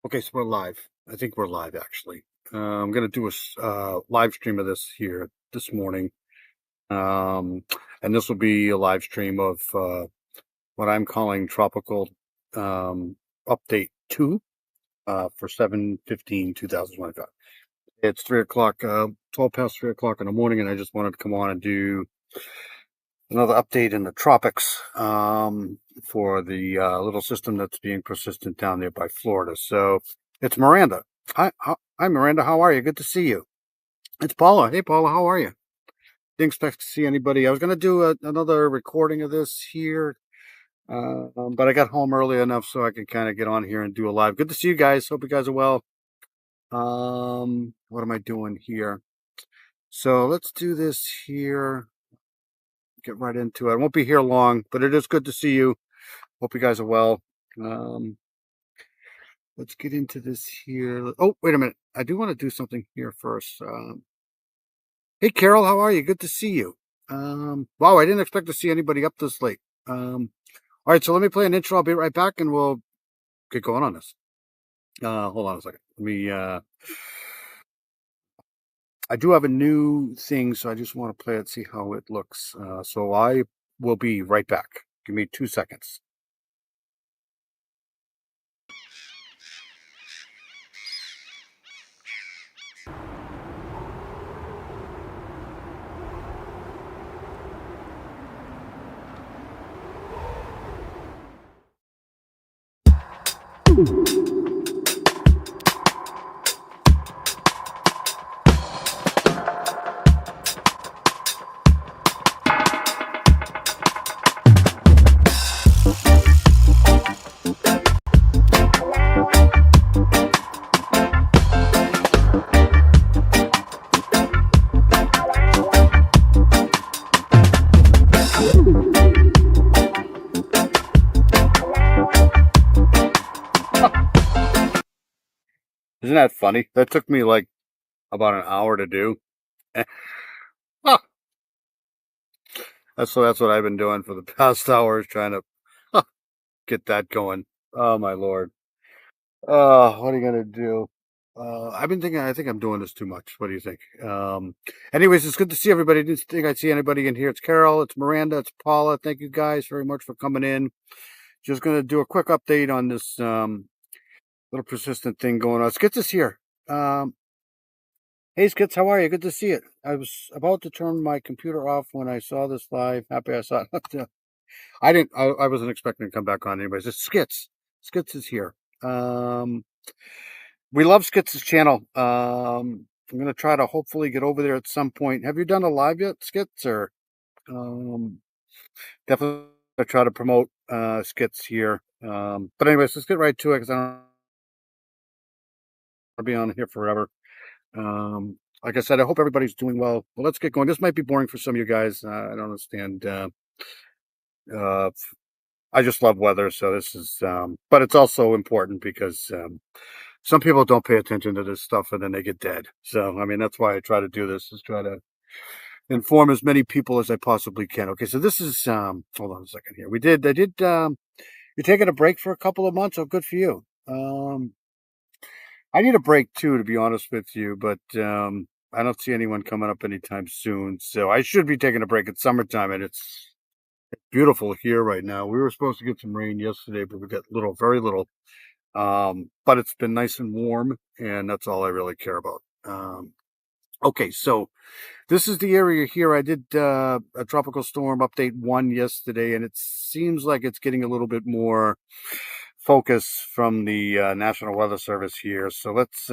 Okay, so we're live. I think we're live actually. I'm gonna do a live stream of this here this morning, um, and this will be a live stream of what I'm calling Tropical um, Update 2 for 7/15/2025. It's 3 o'clock, 12 past 3 o'clock in the morning, and I just wanted to come on and do another update in the tropics for the little system that's being persistent down there by Florida. So it's Miranda. Hi, Miranda. How are you? Good to see you. It's Paula. Hey, Paula. How are you? Didn't expect to see anybody. I was going to do another recording of this here, but I got home early enough so I could kind of get on here and do a live. Good to see you guys. Hope you guys are well. What am I doing here? So let's do this here. Get right into it. I won't be here long, but it is good to see you. Hope you guys are well. Um, let's get into this here. Oh, wait a minute. I do want to do something here first. Hey, Carol, how are you? Good to see you. Wow, I didn't expect to see anybody up this late. All right, so let me play an intro. I'll be right back and we'll get going on this. Hold on a second. I do have a new thing, so I just want to play it, see how it looks. So I will be right back. Give me 2 seconds. Isn't that funny? That took me like about an hour to do. Huh. That's what I've been doing for the past hours, trying to get that going. Oh my lord. What are you gonna do? I've been thinking. I think I'm doing this too much. What do you think? Anyways, it's good to see everybody. Didn't think I'd see anybody in here. It's Carol. It's Miranda. It's Paula. Thank you guys very much for coming in. Just gonna do a quick update on this little persistent thing going on. Skits is here. Hey Skits, how are you? Good to see it. I was about to turn my computer off when I saw this live. Happy I saw it. I didn't. I wasn't expecting to come back on anyways. It's Skits. Skits is here. We love Skits' channel. I'm gonna try to hopefully get over there at some point. Have you done a live yet, Skits? Or um, definitely try to promote Skits here. But anyways, let's get right to it because I don't want to be on here forever. Like I said, I hope everybody's doing well. Well, let's get going. This might be boring for some of you guys. I don't understand. Uh, I just love weather, so this is. But it's also important because some people don't pay attention to this stuff and then they get dead. So I mean, that's why I try to do this. Is try to inform as many people as I possibly can. Okay, so this is. Hold on a second here. I did. You're taking a break for a couple of months. Oh, good for you. I need a break too, to be honest with you, but I don't see anyone coming up anytime soon. So I should be taking a break. It's summertime and it's beautiful here right now. We were supposed to get some rain yesterday, but we got little, very little. But it's been nice and warm, and that's all I really care about. Okay, so this is the area here. I did a tropical storm update 1 yesterday, and it seems like it's getting a little bit more focus from the National Weather Service here. So let's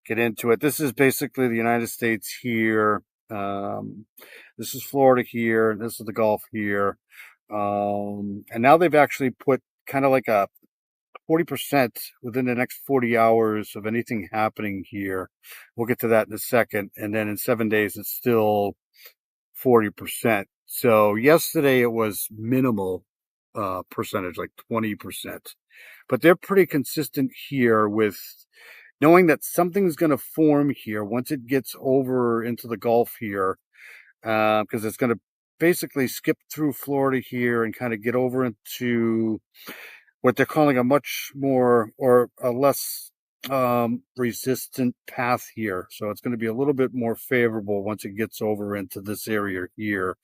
get into it. This is basically the United States here. This is Florida here. This is the Gulf here. And now they've actually put kind of like a 40% within the next 40 hours of anything happening here. We'll get to that in a second. And then in 7 days, it's still 40%. So yesterday it was minimal percentage, like 20%. But they're pretty consistent here with knowing that something's going to form here once it gets over into the Gulf here, because it's going to basically skip through Florida here and kind of get over into what they're calling a much more or a less resistant path here. So it's going to be a little bit more favorable once it gets over into this area here.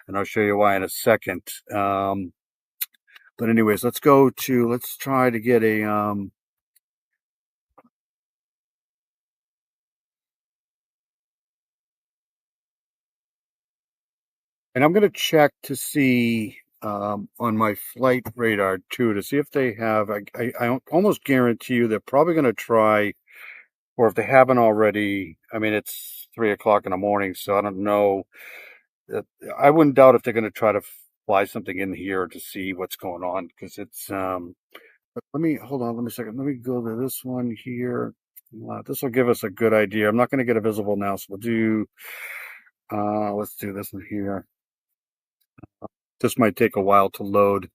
And I'll show you why in a second. But anyways, let's try to get a, and I'm going to check to see on my flight radar too, to see if they have, I almost guarantee you they're probably going to try, or if they haven't already, I mean, it's 3 o'clock in the morning, so I don't know. uh, I wouldn't doubt if they're going to try to fly something in here to see what's going on, because it's, but let me, hold on, let me a second. Let me go to this one here. This will give us a good idea. I'm not going to get a visible now, so we'll do, let's do this one here. This might take a while to load.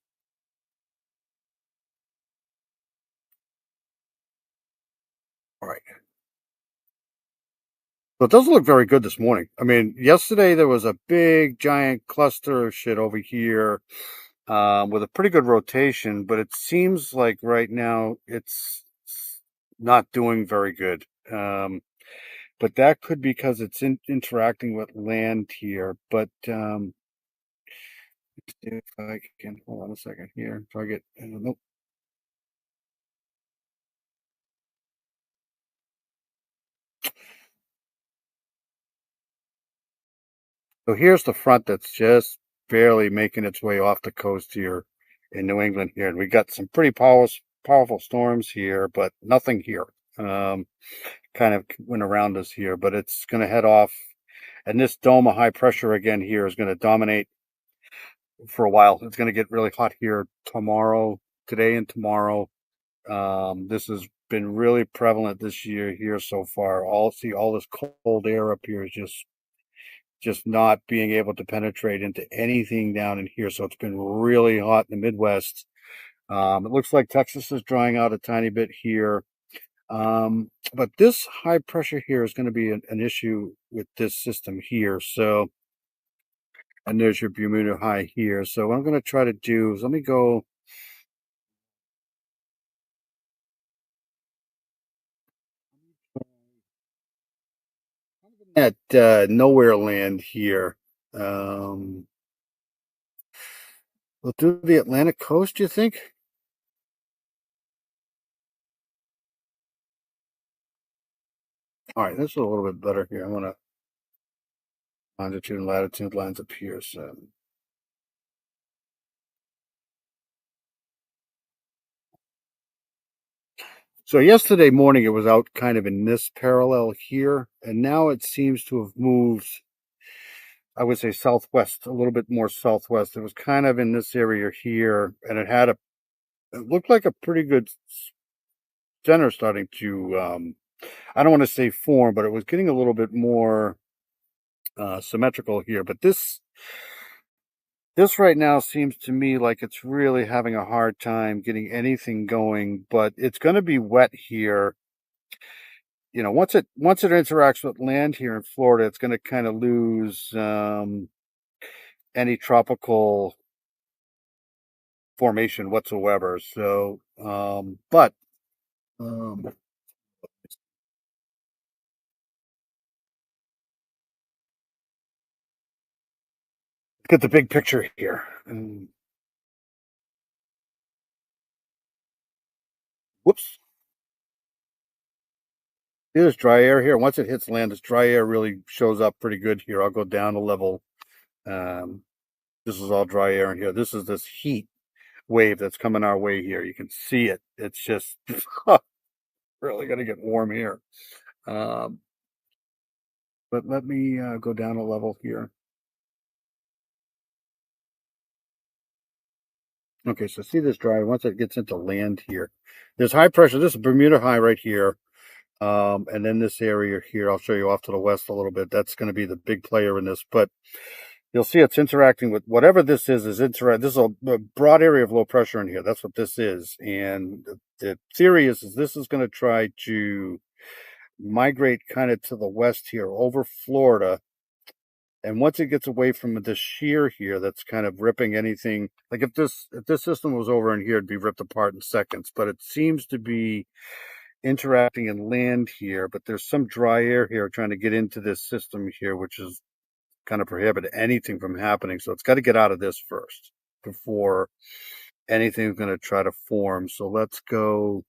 All right. So it doesn't look very good this morning. I mean, yesterday there was a big giant cluster of shit over here with a pretty good rotation, but it seems like right now it's not doing very good. But that could be because it's interacting with land here. But if I can hold on a second here, target. Nope. So here's the front that's just barely making its way off the coast here in New England here. And we got some pretty powerful storms here, but nothing here. Um, Kind of went around us here, but it's going to head off. And this dome of high pressure again here is going to dominate for a while. It's going to get really hot here tomorrow, today and tomorrow. This has been really prevalent this year here so far. All this cold air up here is just not being able to penetrate into anything down in here. So it's been really hot in the Midwest. It looks like Texas is drying out a tiny bit here. But this high pressure here is going to be an issue with this system here. So, and there's your Bermuda high here. So what I'm going to try to do is let me go at nowhere land here. Um, we'll do the Atlantic coast, you think? All right, this is a little bit better here. I want to longitude and latitude lines up here. So yesterday morning it was out kind of in this parallel here, and now it seems to have moved, I would say southwest, a little bit more southwest. It was kind of in this area here, and it looked like a pretty good center starting to, I don't want to say form, but it was getting a little bit more symmetrical here. But this right now seems to me like it's really having a hard time getting anything going, but it's going to be wet here. You know, once it interacts with land here in Florida, it's going to kind of lose any tropical formation whatsoever. So, but get the big picture here. Whoops. There's dry air here. Once it hits land, this dry air really shows up pretty good here. I'll go down a level. Um, this is all dry air in here. This is this heat wave that's coming our way here. You can see it. It's just really going to get warm here. Um, but let me go down a level here. Okay, so see this dry. Once it gets into land here, there's high pressure. This is Bermuda High right here. And then this area here, I'll show you off to the west a little bit. That's going to be the big player in this. But you'll see it's interacting with whatever this is interact. This is a broad area of low pressure in here. That's what this is. And the theory is this is going to try to migrate kind of to the west here over Florida. And once it gets away from the shear here, that's kind of ripping anything. Like if this system was over in here, it'd be ripped apart in seconds. But it seems to be interacting and land here. But there's some dry air here trying to get into this system here, which is kind of prohibit anything from happening. So it's got to get out of this first before anything's going to try to form. So let's go.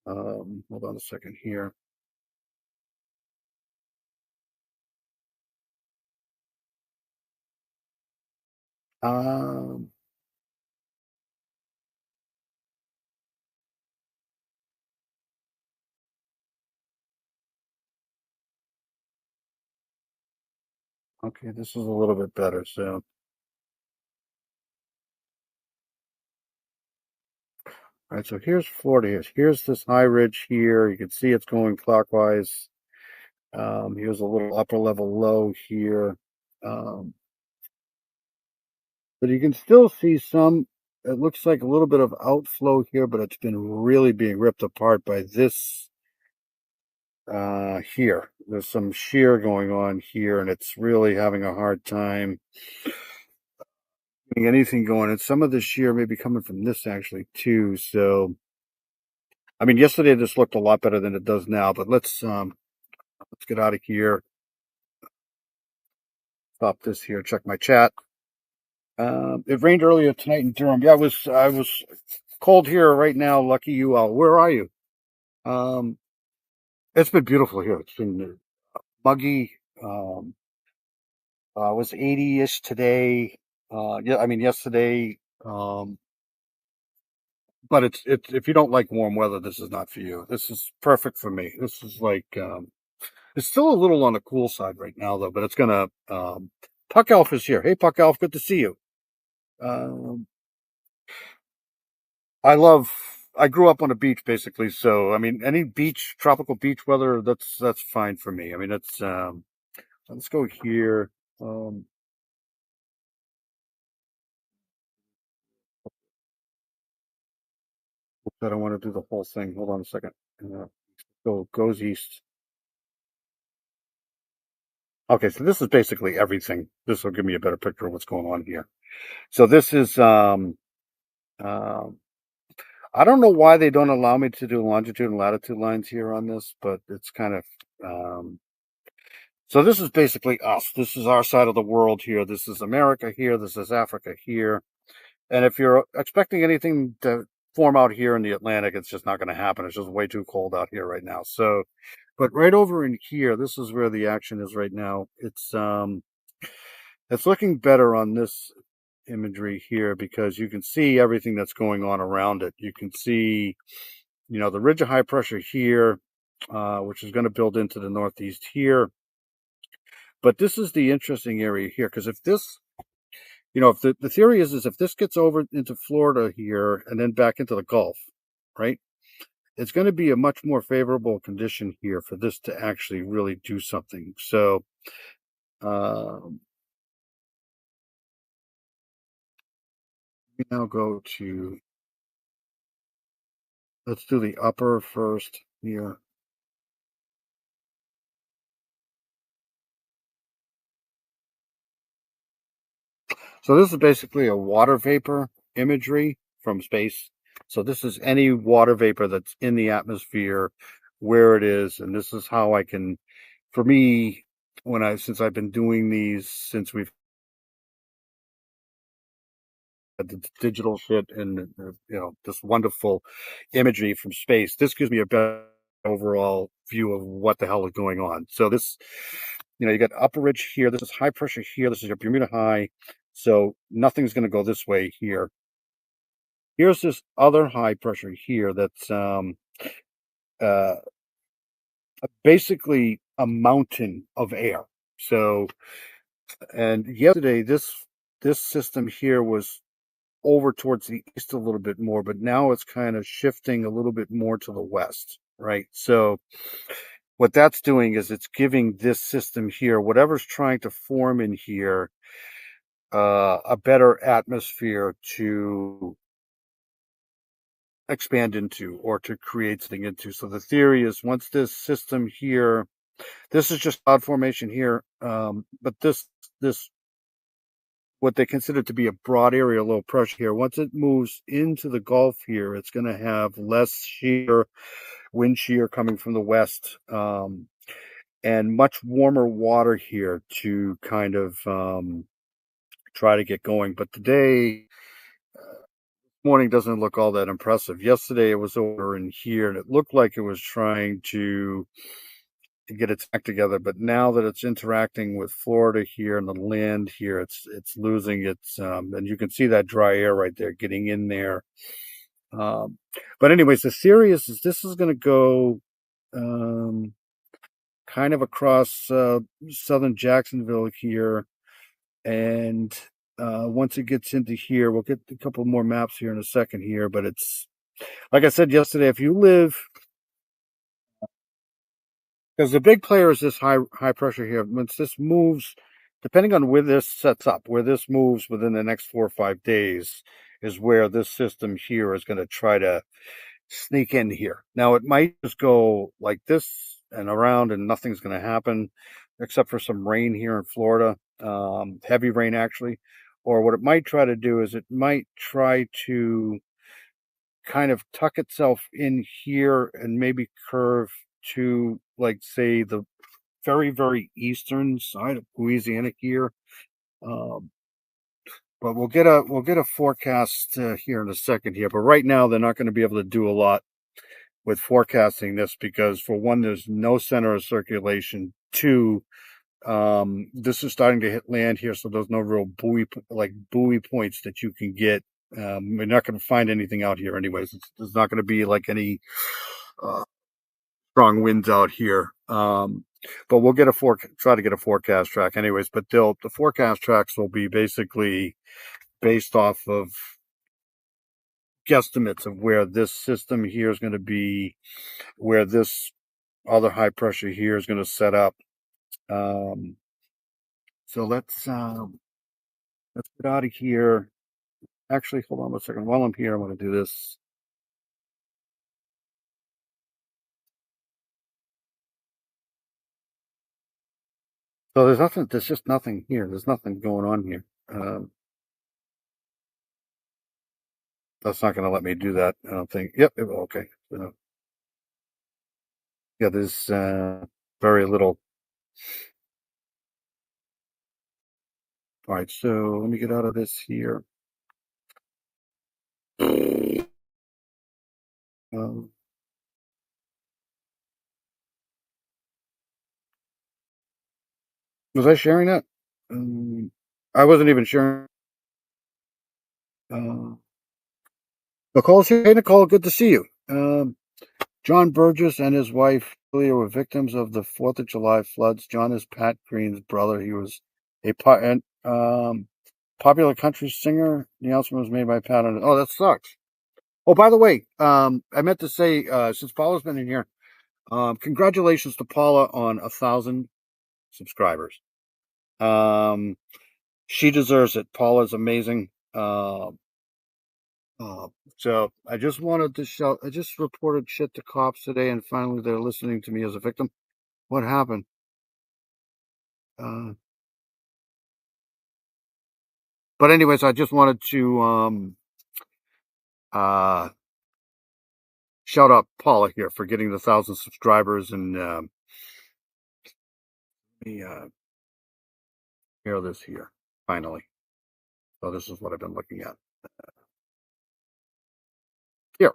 Hold on a second here. Um, okay, this is a little bit better. So, all right, so here's Florida. Here's this high ridge here. You can see it's going clockwise. Here's a little upper level low here. Um, but you can still see some, it looks like a little bit of outflow here, but it's been really being ripped apart by this here. There's some shear going on here, and it's really having a hard time getting anything going. And some of the shear may be coming from this actually too. So, I mean, yesterday this looked a lot better than it does now. But let's get out of here. Stop this here. Check my chat. It rained earlier tonight in Durham. Yeah, I was cold here right now. Lucky you all. Where are you? Um, it's been beautiful here. It's been muggy. It was 80-ish today. Yeah, I mean yesterday. But it's if you don't like warm weather, this is not for you. This is perfect for me. This is like it's still a little on the cool side right now though, but it's gonna Puck Elf is here. Hey Puck Elf, good to see you. Um I love I grew up on a beach basically, so I mean any beach, tropical beach weather, that's fine for me. I mean it's let's go here. Um I don't want to do the whole thing. Hold on a second. Goes east. Okay, so this is basically everything. This will give me a better picture of what's going on here. So this is um I don't know why they don't allow me to do longitude and latitude lines here on this, but it's kind of so this is basically us. This is our side of the world here. This is America here. This is Africa here. And if you're expecting anything to form out here in the Atlantic, it's just not going to happen. It's just way too cold out here right now. So, but right over in here, this is where the action is right now. It's looking better on this imagery here because you can see everything that's going on around it. You can see, the ridge of high pressure here, which is going to build into the northeast here. But this is the interesting area here because if this, if the theory is if this gets over into Florida here and then back into the Gulf, right? It's going to be a much more favorable condition here for this to actually really do something. So, um, we now go to, let's do the upper first here. So this is basically a water vapor imagery from space. So this is any water vapor that's in the atmosphere, where it is, and this is how I can, for me, since I've been doing these since we've had the digital shit and this wonderful imagery from space, this gives me a better overall view of what the hell is going on. So this, you got upper ridge here. This is high pressure here. This is your Bermuda High. So nothing's going to go this way here. Here's this other high pressure here that's uh, basically a mountain of air. So, and yesterday this system here was over towards the east a little bit more, but now it's kind of shifting a little bit more to the west, right? So what that's doing is it's giving this system here, whatever's trying to form in here, a better atmosphere to expand into or to create something into. So the theory is once this system here This is just cloud formation here, but this what they consider to be a broad area low pressure here. Once it moves into the Gulf here, it's going to have less shear, wind shear coming from the west, and much warmer water here to kind of try to get going. But today morning doesn't look all that impressive. Yesterday it was over in here, and it looked like it was trying to get its act together. But now that it's interacting with Florida here and the land here, it's losing its and you can see that dry air right there getting in there. Um, but anyways, the Sirius is this is going to go um, kind of across southern Jacksonville here, and once it gets into here, we'll get a couple more maps here in a second here. But it's like I said yesterday, if you live because the big player is this high pressure here. Once this moves, depending on where this sets up, where this moves within the next 4 or 5 days, is where this system here is going to try to sneak in here. Now it might just go like this and around, and nothing's going to happen, except for some rain here in Florida, heavy rain actually. Or what it might try to do is it might try to kind of tuck itself in here and maybe curve to, like, say, the very, very eastern side of Louisiana here. Um, but we'll get a forecast here in a second here. But right now, they're not going to be able to do a lot with forecasting this because, for one, there's no center of circulation. Two, this is starting to hit land here, so there's no real buoy points that you can get. We're not going to find anything out here, anyways. There's not going to be like any uh, strong winds out here. But we'll try to get a forecast track, anyways. But the forecast tracks will be basically based off of guesstimates of where this system here is going to be, where this other high pressure here is going to set up. Um, so let's get out of here. Actually, hold on a second. While I'm here, I want to do this. So there's nothing. There's just nothing here. There's nothing going on here. That's not going to let me do that. I don't think. Yep. Okay. Yeah. There's very little. All right. So let me get out of this here. Um, was I sharing that? I wasn't even sharing. Uh, Nicole's here. Hey, Nicole. Good to see you. John Burgess and his wife Julia were victims of the 4th of July floods. John is Pat Green's brother. He was a popular country singer. The announcement was made by Pat. Oh, that sucks. Oh, by the way, I meant to say, since Paula's been in here, congratulations to Paula on 1,000 subscribers. She deserves it. Paula's amazing. Uh, so I just wanted to show. I just reported shit to cops today, and finally they're listening to me as a victim. What happened? Uh, but anyways, I just wanted to uh, shout out Paula here for getting the 1,000 subscribers, and me hear this here finally. So this is what I've been looking at here.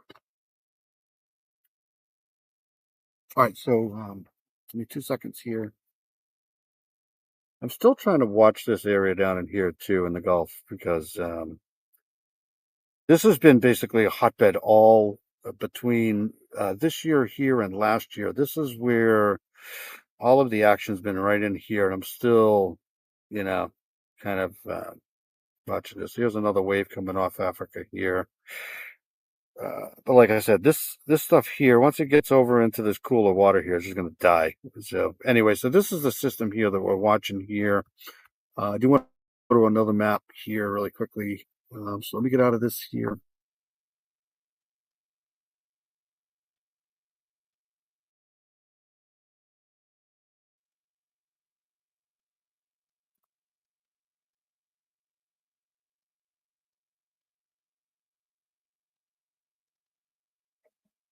All right, so give me 2 seconds here. I'm still trying to watch this area down in here too in the Gulf because this has been basically a hotbed all between this year here and last year. This is where all of the action's been right in here, and I'm still, you know, kind of watching this. Here's another wave coming off Africa here. But like I said, this stuff here, once it gets over into this cooler water here, it's just going to die. So anyway, so this is the system here that we're watching here. I do want to go to another map here really quickly. So let me get out of this here.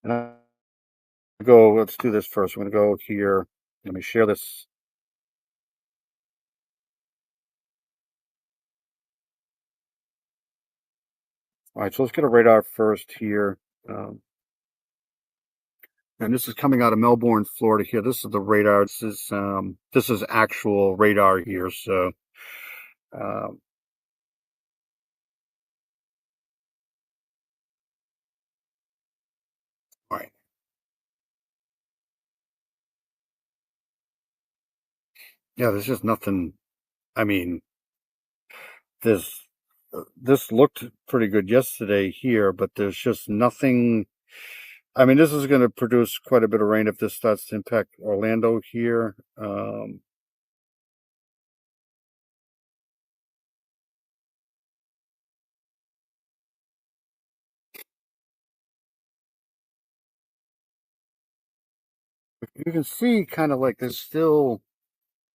And I go, let's do this first. I'm going to go here. Let me share this. All right, so let's get a radar first here. Um, and this is coming out of Melbourne, Florida here. This is the radar. This is actual radar here. So um, all right. Yeah, there's just nothing. I mean, this looked pretty good yesterday here, but there's just nothing. I mean, this is going to produce quite a bit of rain if this starts to impact Orlando here. You can see kind of like there's still,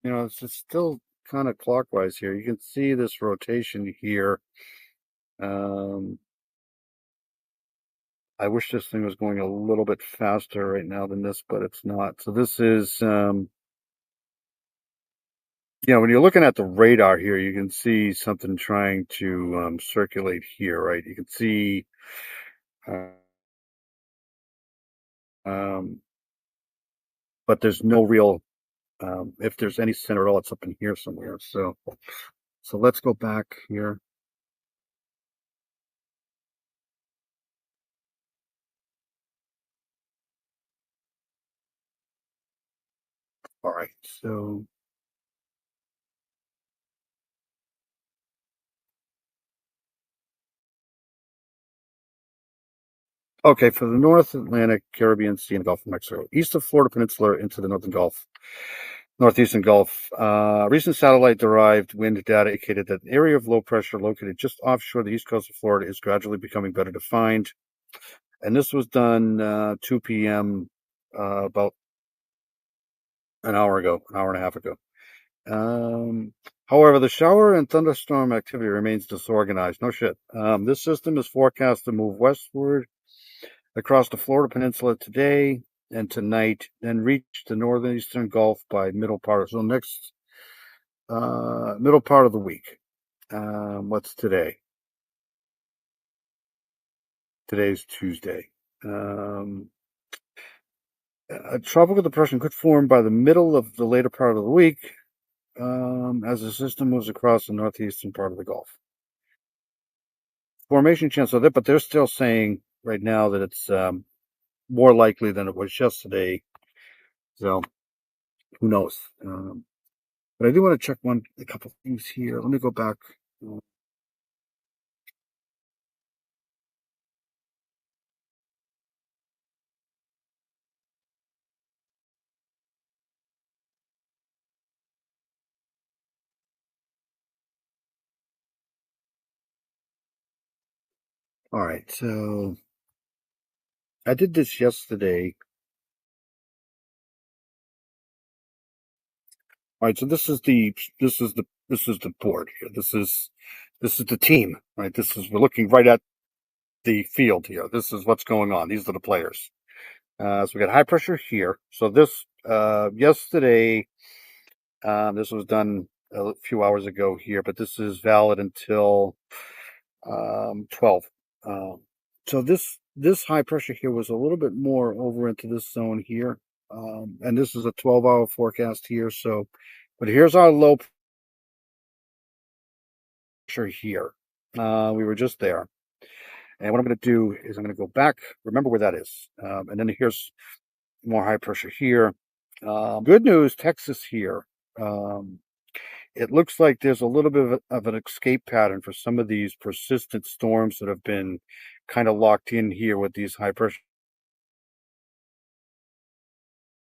it's still kind of clockwise here. You can see this rotation here. Um, I wish this thing was going a little bit faster right now than this, but it's not. So this is, when you're looking at the radar here, you can see something trying to circulate here, right? You can see, uh, um, but there's no real, if there's any center at all, it's up in here somewhere. So let's go back here. All right. So, okay, for the North Atlantic, Caribbean Sea, and Gulf of Mexico, east of Florida Peninsula into the Northern Gulf. Northeastern Gulf. Recent satellite-derived wind data indicated that an area of low pressure located just offshore the east coast of Florida is gradually becoming better defined. And this was done 2 p.m. About an hour ago, an hour and a half ago. However, the shower and thunderstorm activity remains disorganized. No shit. This system is forecast to move westward across the Florida Peninsula today and tonight, then reach the northeastern Gulf by middle part of the week. What's today? Today's Tuesday. A tropical depression could form by the middle of the later part of the week as the system moves across the northeastern part of the Gulf. Formation chance of that, but they're still saying right now that it's more likely than it was yesterday. So who knows? But I do want to check a couple things here. Let me go back. All right, so I did this yesterday. All right, so this is the board here. This is the team, right? We're looking right at the field here. This is what's going on. These are the players. So we got high pressure here. So this yesterday, this was done a few hours ago here, but this is valid until 12. Um, so this high pressure here was a little bit more over into this zone here, and this is a 12-hour forecast here. So, but here's our low pressure here. We were just there. And what I'm going to do is I'm going to go back, remember where that is. And then here's more high pressure here. Good news, Texas here. Um, it looks like there's a little bit of an escape pattern for some of these persistent storms that have been kind of locked in here with these high pressure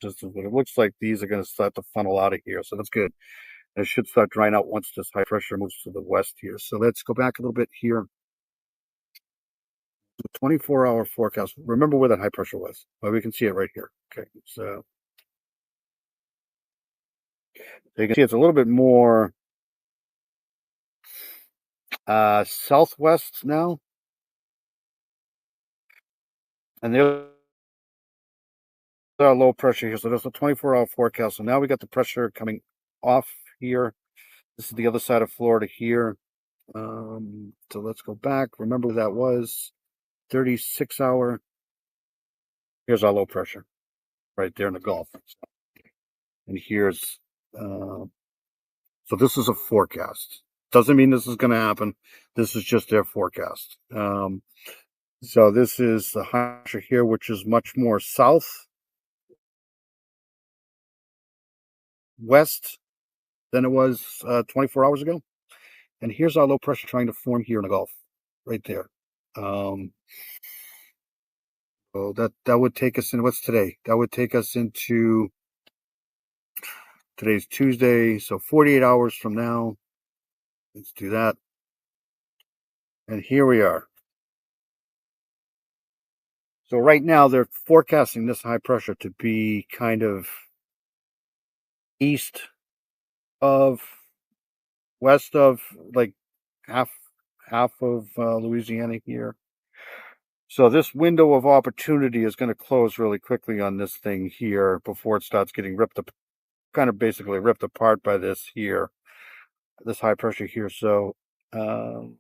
systems. But it looks like these are going to start to funnel out of here. So that's good. It should start drying out once this high pressure moves to the west here. So let's go back a little bit here. The 24-hour forecast. Remember where that high pressure was. Well, we can see it right here. Okay. So you can see it's a little bit more southwest now. And the our low pressure here. So there's a 24-hour forecast. So now we got the pressure coming off here. This is the other side of Florida here. So let's go back. Remember what that was 36-hour. Here's our low pressure right there in the Gulf. And here's, so this is a forecast. Doesn't mean this is going to happen. This is just their forecast. So this is the high pressure here, which is much more southwest than it was 24 hours ago. And here's our low pressure trying to form here in the Gulf, right there. So that would take us in, what's today? That would take us into, today's Tuesday, so 48 hours from now. Let's do that. And here we are. So right now they're forecasting this high pressure to be kind of east of, west of, like half of Louisiana here. So this window of opportunity is going to close really quickly on this thing here before it starts getting ripped up, kind of basically ripped apart by this here, this high pressure here. So, but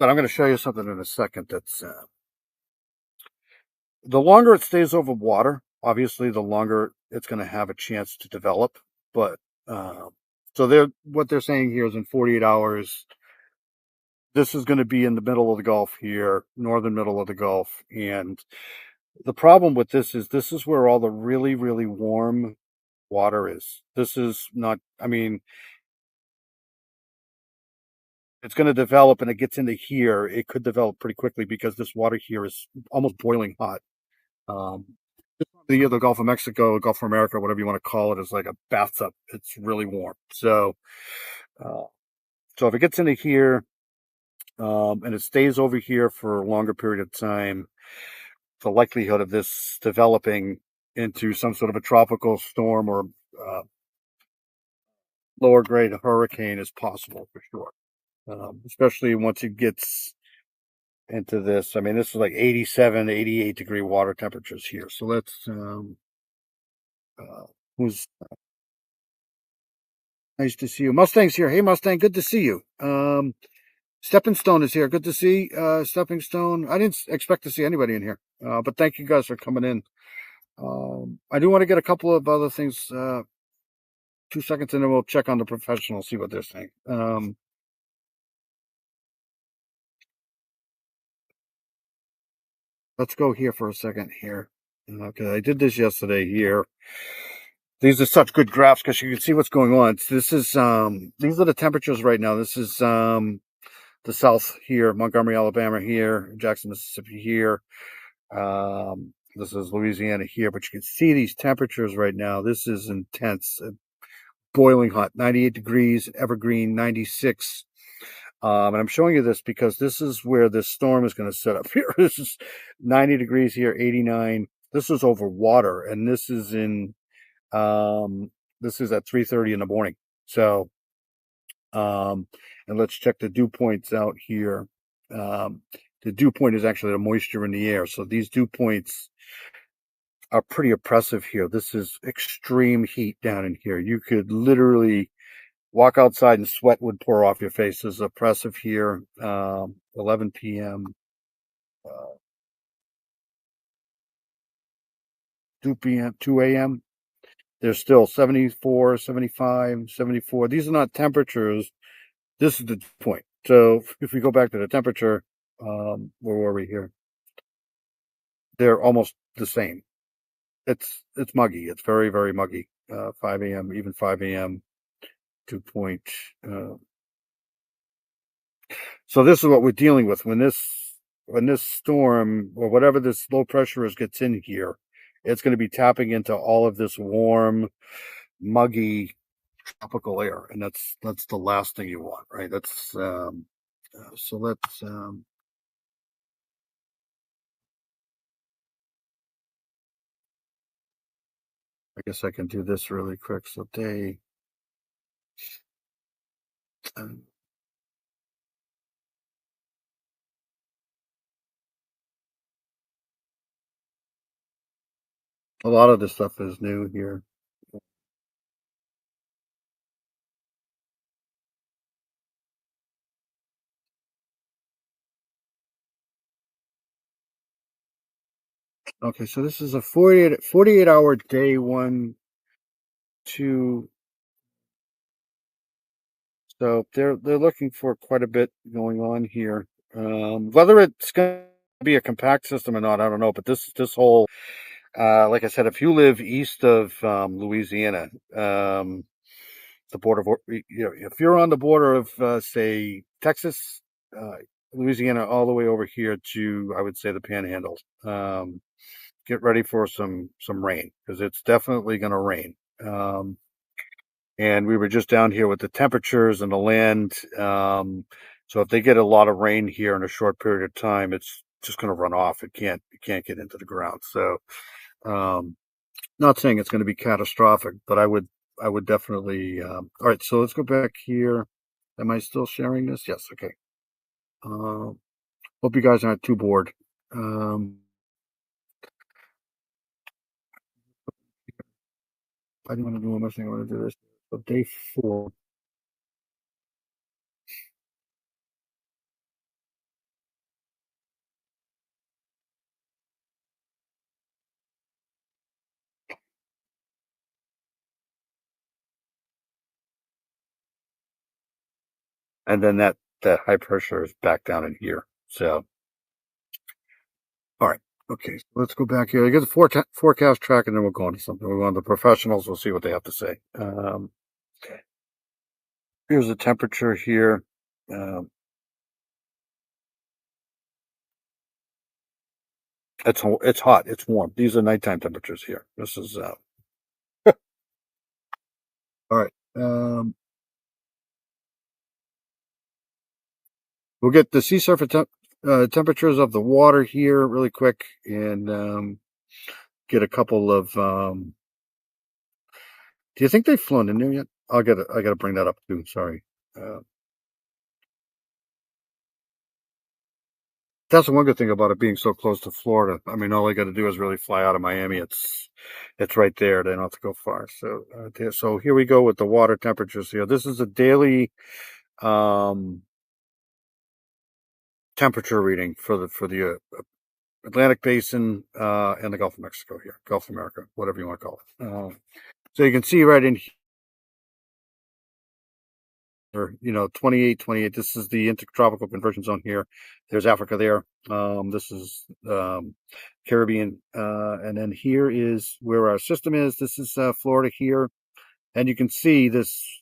I'm going to show you something in a second that's, the longer it stays over water, obviously, the longer it's going to have a chance to develop. But, so what they're saying here is in 48 hours, this is going to be in the middle of the Gulf here, northern middle of the Gulf. And the problem with this is where all the really, really warm water is. This is not, I mean, it's going to develop and it gets into here. It could develop pretty quickly because this water here is almost boiling hot. Um, the Gulf of Mexico, Gulf of America, whatever you want to call it, is like a bathtub. It's really warm. So, uh, so if it gets into here, and it stays over here for a longer period of time, the likelihood of this developing into some sort of a tropical storm or lower grade hurricane is possible for sure. Especially once it gets into this. I mean, this is like 87, 88 degree water temperatures here. So let's, who's nice to see you. Mustang's here. Hey, Mustang, good to see you. Stepping Stone is here. Good to see Stepping Stone. I didn't expect to see anybody in here, but thank you guys for coming in. I do want to get a couple of other things, 2 seconds, and then we'll check on the professionals, see what they're saying. Let's go here for a second here. Okay, I did this yesterday here. These are such good graphs because you can see what's going on. This is these are the temperatures right now. This is the South here, Montgomery, Alabama here, Jackson, Mississippi here. This is Louisiana here, but you can see these temperatures right now. This is intense, boiling hot, 98 degrees, Evergreen, 96. And I'm showing you this because this is where this storm is going to set up here. This is 90 degrees here, 89. This is over water, and this is in, this is at 3:30 in the morning. So, and let's check the dew points out here. The dew point is actually the moisture in the air. So these dew points are pretty oppressive here. This is extreme heat down in here. You could literally walk outside and sweat would pour off your face. This is oppressive here. 11 p.m. 2 p.m., 2 a.m. There's still 74, 75, 74. These are not temperatures. This is the point. So if we go back to the temperature, where were we here? They're almost the same. It's muggy. It's very, very muggy. 5 a.m., even 5 a.m., 2 point. So this is what we're dealing with when this storm or whatever this low pressure is gets in here. It's going to be tapping into all of this warm, muggy tropical air, and that's the last thing you want, right? That's so let's I guess I can do this really quick. So day, um, A lot of this stuff is new here. Okay, so this is a 48 hour day, one, two. So they're looking for quite a bit going on here. Whether it's going to be a compact system or not, I don't know. But this whole, like I said, if you live east of Louisiana, the border of, if you're on the border of, say, Texas, uh, Louisiana, all the way over here to, I would say, the Panhandle. Get ready for some rain because it's definitely going to rain. Um, and we were just down here with the temperatures and the land. So if they get a lot of rain here in a short period of time, it's just going to run off. It can't get into the ground. So, um, not saying it's going to be catastrophic, but I would definitely. All right, so let's go back here. Am I still sharing this? Yes. Okay. Hope you guys aren't too bored. Um, I don't want to do one more thing. I want to do this. So day 4, and then that high pressure is back down in here. So, all right. Okay, so let's go back here. I get the forecast track, and then we'll go on to something. We'll go on to the professionals. We'll see what they have to say. Here's the temperature here. Um, it's hot. It's warm. These are nighttime temperatures here. This is all right. We'll get the sea surface temperatures of the water here really quick, and get a couple of. Do you think they've flown in there yet? I gotta bring that up too. Sorry. Uh, that's the one good thing about it being so close to Florida. I mean, all I got to do is really fly out of Miami. It's right there. They don't have to go far. So, so here we go with the water temperatures here. This is a daily um, temperature reading for the Atlantic Basin and the Gulf of Mexico here, Gulf of America, whatever you want to call it. So you can see right in here, 28, 28. This is the intertropical conversion zone here. There's Africa there. This is Caribbean. And then here is where our system is. This is Florida here. And you can see this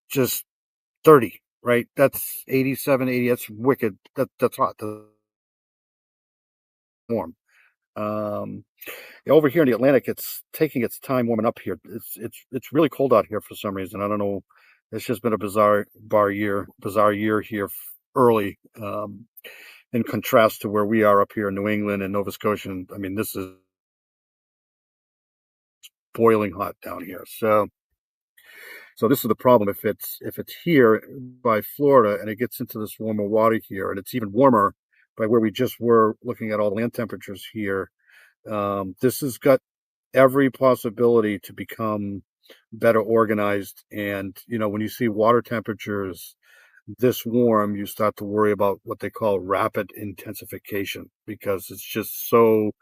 just 30, right? That's 87, 80. That's wicked. That's hot. That's warm. Um, Over here in the Atlantic, it's taking its time warming up here. It's really cold out here for some reason. I don't know. It's just been a bizarre year here early, in contrast to where we are up here in New England and Nova Scotia. And, I mean, this is boiling hot down here. So this is the problem. If it's here by Florida and it gets into this warmer water here, and it's even warmer by where we just were looking at all the land temperatures here. This has got every possibility to become better organized. And, when you see water temperatures this warm, you start to worry about what they call rapid intensification because it's just so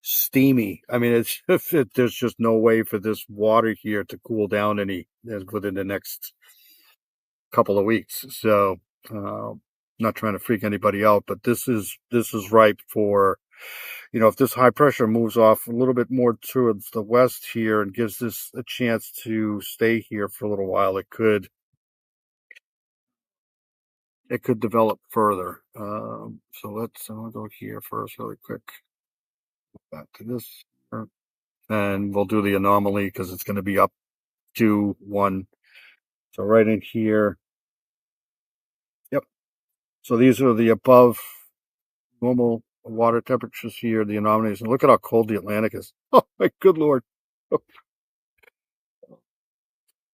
steamy. I mean, there's just no way for this water here to cool down any within the next couple of weeks. So, uh, not trying to freak anybody out, but this is ripe for, if this high pressure moves off a little bit more towards the west here and gives this a chance to stay here for a little while, it could develop further. So I'll go here first really quick. Back to this, and we'll do the anomaly because it's going to be up to 1. So right in here. Yep. So these are the above normal water temperatures here, the anomalies. And look at how cold the Atlantic is. Oh, my good Lord.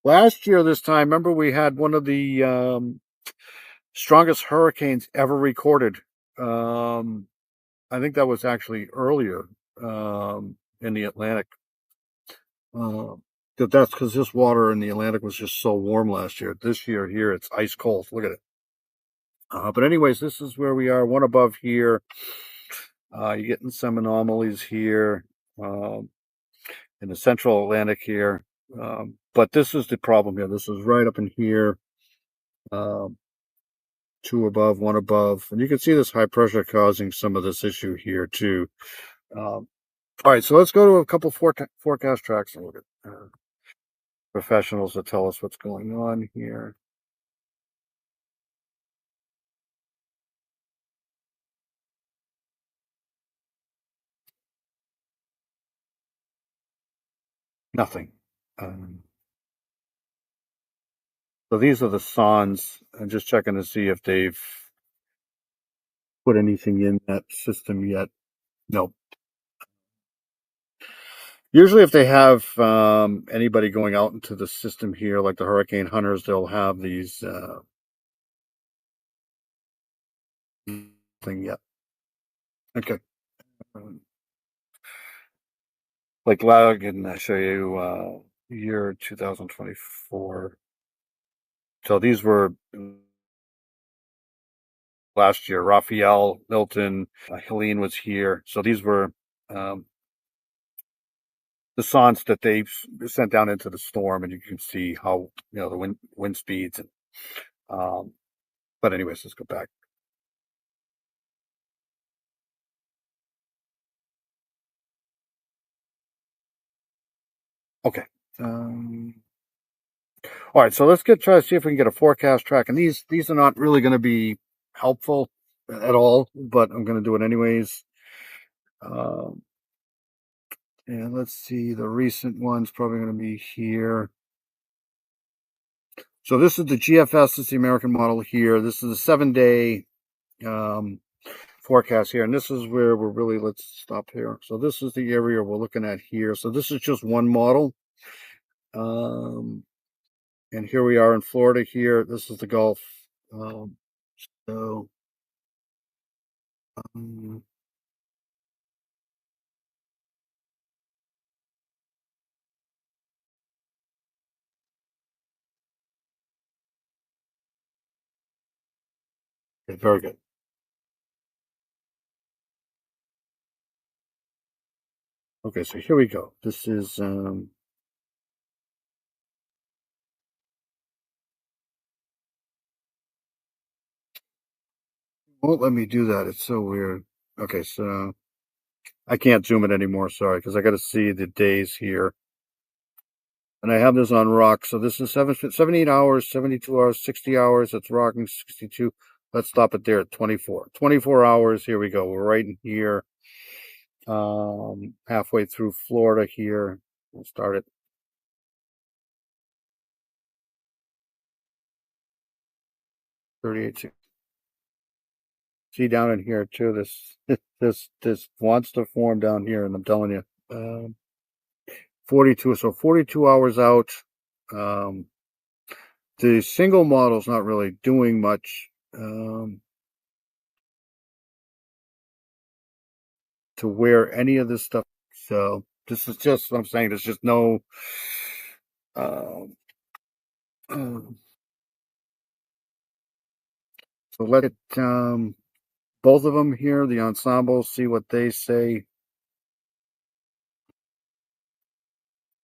Last year, this time, remember we had one of the strongest hurricanes ever recorded. I think that was actually earlier. in the Atlantic. Uh, that's because this water in the Atlantic was just so warm last year. This year here, it's ice cold. Look at it. But anyways, this is where we are. One above here. You're getting some anomalies here um, in the central Atlantic here. But this is the problem here. This is right up in here. Um, two above, one above. And you can see this high pressure causing some of this issue here too. Um, all right, so let's go to a couple forecast tracks and look at professionals to tell us what's going on here. Nothing. Um, so these are the SONs. I'm just checking to see if they've put anything in that system yet. Nope. Usually, if they have anybody going out into the system here, like the hurricane hunters, they'll have these thing yet. Okay. Um, like lag, and I show you year 2024. So these were last year. Raphael, Milton, Helene was here. So these were um, the SONs that they sent down into the storm, and you can see how the wind speeds. And, but anyways, let's go back. Okay. All right, so let's try to see if we can get a forecast track. And these are not really going to be helpful at all, but I'm going to do it anyways. Um, and let's see, the recent one's probably going to be here. So this is the GFS, it's the American model here. This is a 7-day forecast here. And this is where we're really, let's stop here. So this is the area we're looking at here. So this is just one model. And here we are in Florida here. This is the Gulf. So okay, very good. Okay, so here we go. This is won't let me do that. It's so weird. Okay, so I can't zoom it anymore, sorry, because I got to see the days here. And I have this on rock. So this is 78 hours, 72 hours, 60 hours. It's rocking 62. Let's stop it there at 24. 24 hours. Here we go. We're right in here. Halfway through Florida here. We'll start it. 38. See down in here too. This wants to form down here, and I'm telling you. 42. So 42 hours out. The single model's not really doing much to wear any of this stuff. So this is just what I'm saying. There's just no. So let it both of them here, the ensemble, see what they say.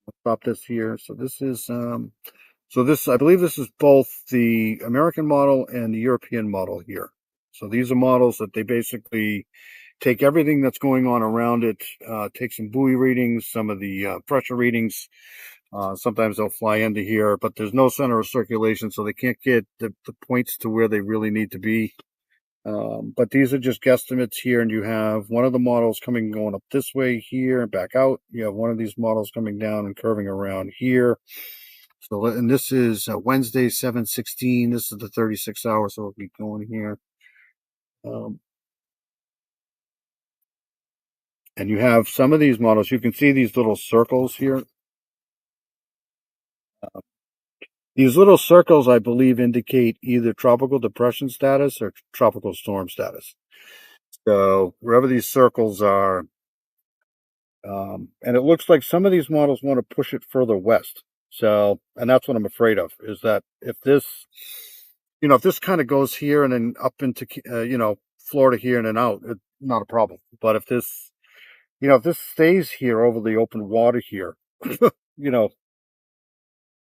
I'll stop this here. So this is I believe this is both the American model and the European model here. So these are models that they basically take everything that's going on around it, take some buoy readings, some of the pressure readings. Sometimes they'll fly into here, but there's no center of circulation, so they can't get the points to where they really need to be. But these are just guesstimates here, and you have one of the models going up this way here and back out. You have one of these models coming down and curving around here. So, and this is Wednesday, 7/16. This is the 36 hours, so we'll be going here. And you have some of these models. You can see these little circles here. These little circles, I believe, indicate either tropical depression status or tropical storm status. So wherever these circles are, And it looks like some of these models want to push it further west. So, and that's what I'm afraid of, is that if this, if this kind of goes here and then up into, Florida here and then out, not a problem. But if this, if this stays here over the open water here, you know,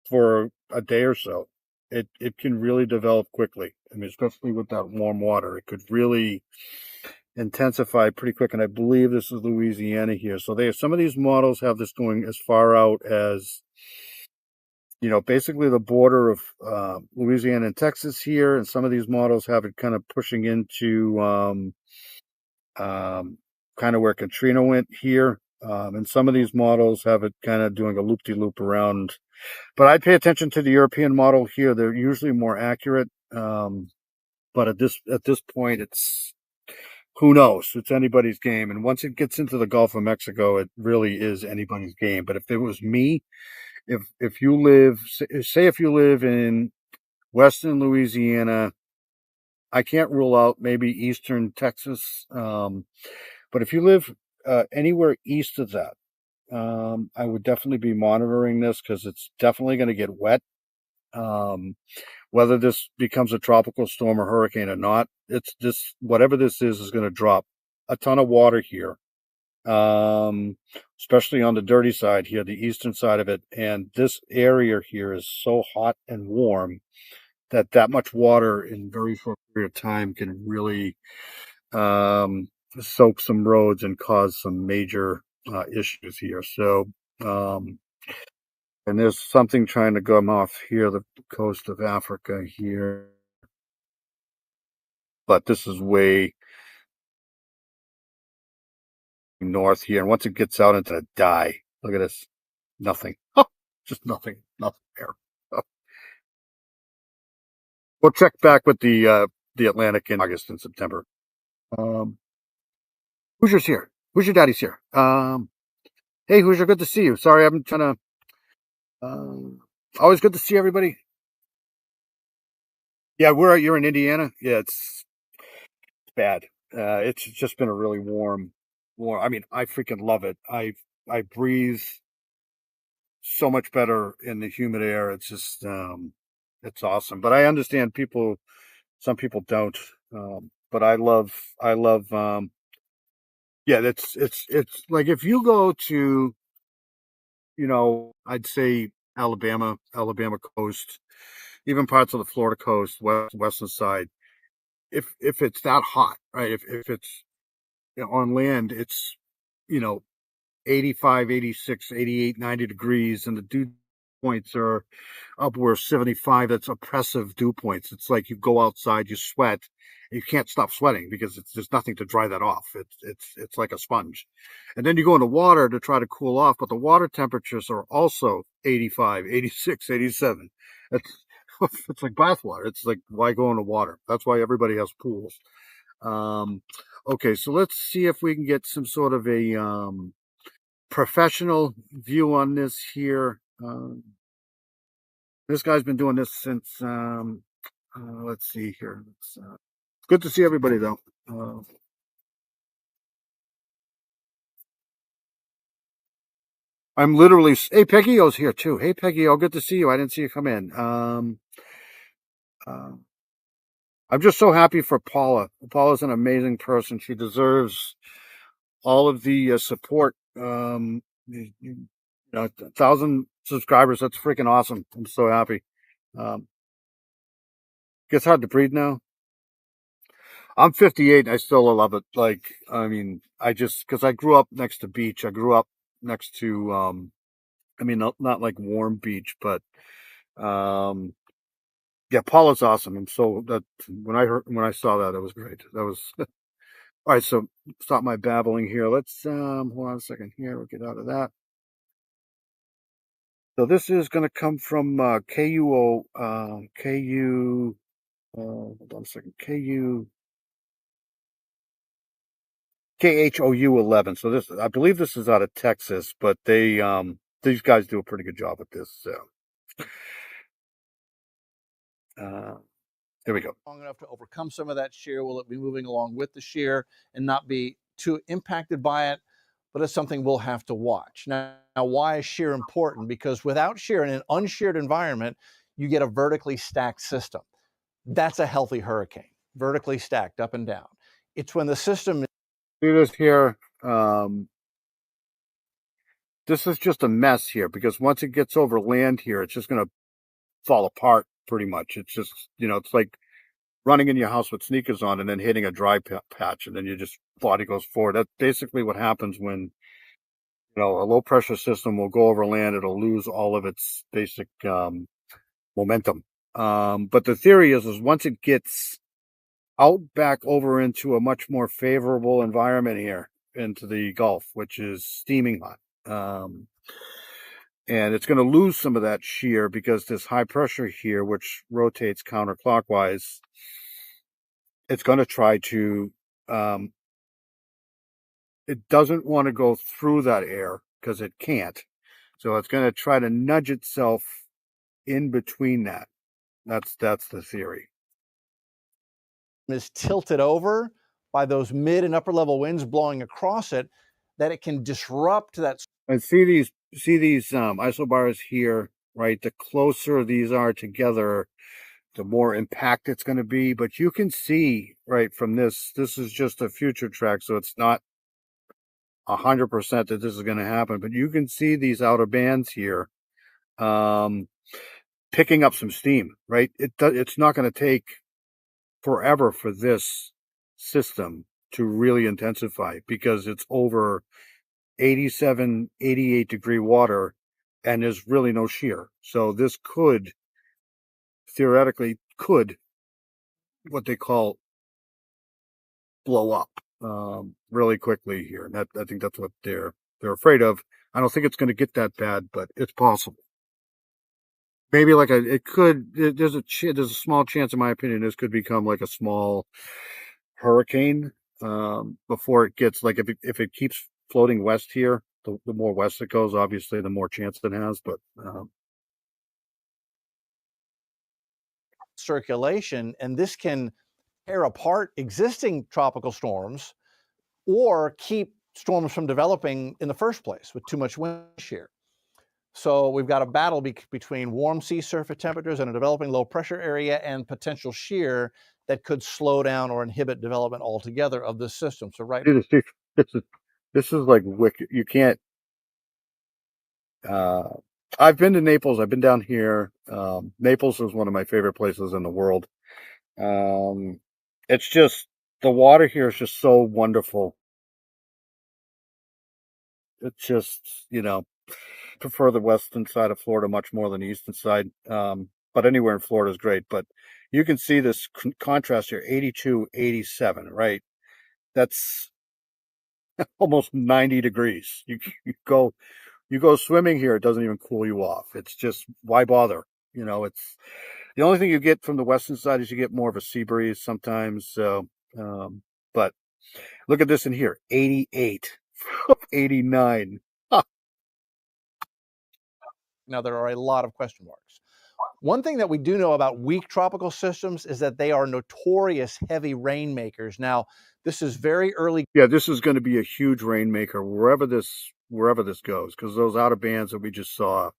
for a day or so, it can really develop quickly. I mean, especially with that warm water, it could really intensify pretty quick. And I believe this is Louisiana here. So some of these models have this going as far out as, basically the border of Louisiana and Texas here. And some of these models have it kind of pushing into um, kind of where Katrina went here. And some of these models have it kind of doing a loop-de-loop around. But I'd pay attention to the European model here. They're usually more accurate. But at this point, it's who knows? It's anybody's game. And once it gets into the Gulf of Mexico, it really is anybody's game. But if it was me, if you live, say if you live in Western Louisiana, I can't rule out maybe Eastern Texas. But if you live anywhere east of that, I would definitely be monitoring this because it's definitely going to get wet. Um, whether this becomes a tropical storm or hurricane or not, it's this whatever this is going to drop a ton of water here. Especially on the dirty side here, the eastern side of it, and this area here is so hot and warm that much water in very short period of time can really um, soak some roads and cause some major issues here. So, um, and there's something trying to come off here, the coast of Africa here, but this is way north here. And once it gets out into the die, look at this, nothing, just nothing there. Uh, We'll check back with the Atlantic in August and September. Um, Hoosier's here. Hoosier Daddy's here. Hey Hoosier, good to see you. Sorry, I'm trying to. Always good to see everybody. Yeah, you're in Indiana. Yeah, it's bad. It's just been a really warm. I mean, I freaking love it. I breathe so much better in the humid air. It's just it's awesome. But I understand some people don't. But I love yeah, it's like if you go to, I'd say Alabama coast, even parts of the Florida coast, western side, if it's that hot, right? If it's, on land, it's, you know, 85, 86, 88, 90 degrees, and the dew points are upward 75. That's oppressive dew points. It's like you go outside, you sweat, and you can't stop sweating because there's nothing to dry that off. It's like a sponge. And then you go in the water to try to cool off, but the water temperatures are also 85, 86, 87. It's it's like bath water. It's like, why go in the water? That's why everybody has pools. Um, okay, so let's see if we can get some sort of a professional view on this here. This guy's been doing this since, let's see here. It's good to see everybody, though. Uh, I'm literally, hey, Peggy O's here, too. Hey, Peggy O, good to see you. I didn't see you come in. Uh, I'm just so happy for Paula. Paula's an amazing person. She deserves all of the support. 1,000 subscribers. That's freaking awesome. I'm so happy. Um, Gets hard to breathe now. I'm 58 and I still love it. Like, I mean, because I grew up next to beach. I grew up next to, I mean, not like warm beach, but, um, yeah, Paula's awesome. And so that when I saw that, it was great. That was, all right. So stop my babbling here. Let's, hold on a second here. We'll get out of that. So this is going to come from, KUO, hold on a second, KHOU 11. So I believe this is out of Texas, but these guys do a pretty good job at this. So, uh, there we go. Long enough to overcome some of that shear? Will it be moving along with the shear and not be too impacted by it? but it's something we'll have to watch. Now, why is shear important? Because without shear in an unsheared environment, you get a vertically stacked system. That's a healthy hurricane, vertically stacked up and down. It's when the system See this here. This is just a mess here because once it gets over land here, it's just going to fall apart pretty much. It's just, it's like running in your house with sneakers on and then hitting a dry patch, and then your just body goes forward. That's basically what happens when, a low pressure system will go over land. It'll lose all of its basic momentum. But the theory is once it gets out back over into a much more favorable environment here into the Gulf, which is steaming hot. And it's going to lose some of that shear because this high pressure here, which rotates counterclockwise, it's going to try to, it doesn't want to go through that air because it can't. So it's going to try to nudge itself in between that. That's the theory. is tilted over by those mid and upper level winds blowing across it, that it can disrupt that. And see these isobars here, right? The closer these are together, the more impact it's going to be. But you can see right from this is just a future track, so it's not 100% that this is going to happen. But you can see these outer bands here picking up some steam, right? It's not going to take forever for this system to really intensify because it's over 87, 88 degree water and there's really no shear. So this theoretically what they call blow up really quickly here. And I think that's what they're afraid of. I don't think it's going to get that bad, but it's possible. Maybe there's a small chance, in my opinion, this could become like a small hurricane before it gets, like, if it keeps floating west here, the more west it goes, obviously, the more chance it has. But circulation, and this can tear apart existing tropical storms or keep storms from developing in the first place with too much wind shear. So we've got a battle between warm sea surface temperatures and a developing low pressure area and potential shear that could slow down or inhibit development altogether of this system. So this is like wicked. You can't. I've been to Naples. I've been down here. Naples is one of my favorite places in the world. It's just, the water here is just so wonderful. It's just, prefer the western side of Florida much more than the eastern side. But anywhere in Florida is great. But you can see this contrast here, 82, 87, right? That's almost 90 degrees. You go swimming here, it doesn't even cool you off. It's just, why bother? It's the only thing you get from the western side is you get more of a sea breeze sometimes. So, but look at this in here, 88, 89. Now, there are a lot of question marks. One thing that we do know about weak tropical systems is that they are notorious heavy rainmakers. Now, this is very early. Yeah, this is going to be a huge rainmaker wherever this goes, because those outer bands that we just saw,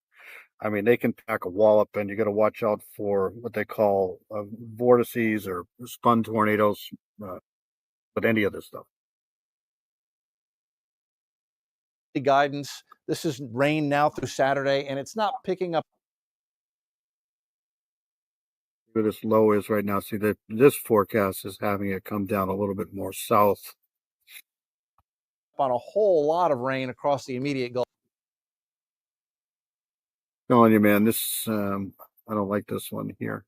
I mean, they can pack a wallop, and you got to watch out for what they call vortices or spun tornadoes, but any of this stuff. Guidance. This is rain now through Saturday, and it's not picking up. Where this low is right now, see that this forecast is having it come down a little bit more south. On a whole lot of rain across the immediate Gulf. Telling you, man, this I don't like this one here.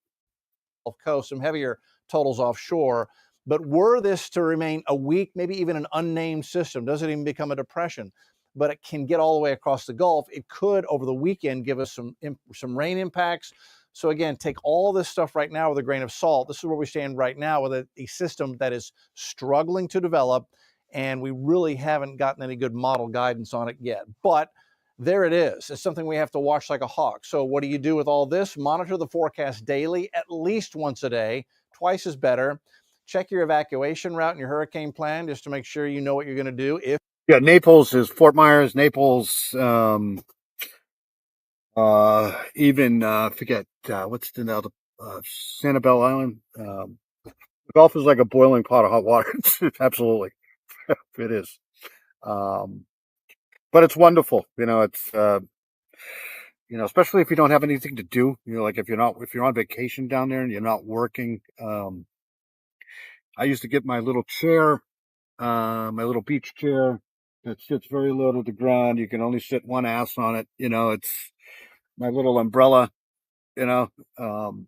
Gulf Coast, some heavier totals offshore. But were this to remain a weak, maybe even an unnamed system, doesn't even become a depression, but it can get all the way across the Gulf, it could over the weekend give us some rain impacts. So again, take all this stuff right now with a grain of salt. This is where we stand right now with a system that is struggling to develop, and we really haven't gotten any good model guidance on it yet. But there it is. It's something we have to watch like a hawk. So what do you do with all this? Monitor the forecast daily, at least once a day. Twice is better. Check your evacuation route and your hurricane plan just to make sure you know what you're going to do if Yeah, Naples is Fort Myers, Naples, even forget what's the now the Sanibel Island. The Gulf is like a boiling pot of hot water. Absolutely, it is. Um, but it's wonderful. It's especially if you don't have anything to do. Like if you're on vacation down there and you're not working. I used to get my little chair, my little beach chair that sits very low to the ground. You can only sit one ass on it. It's my little umbrella. You know, um,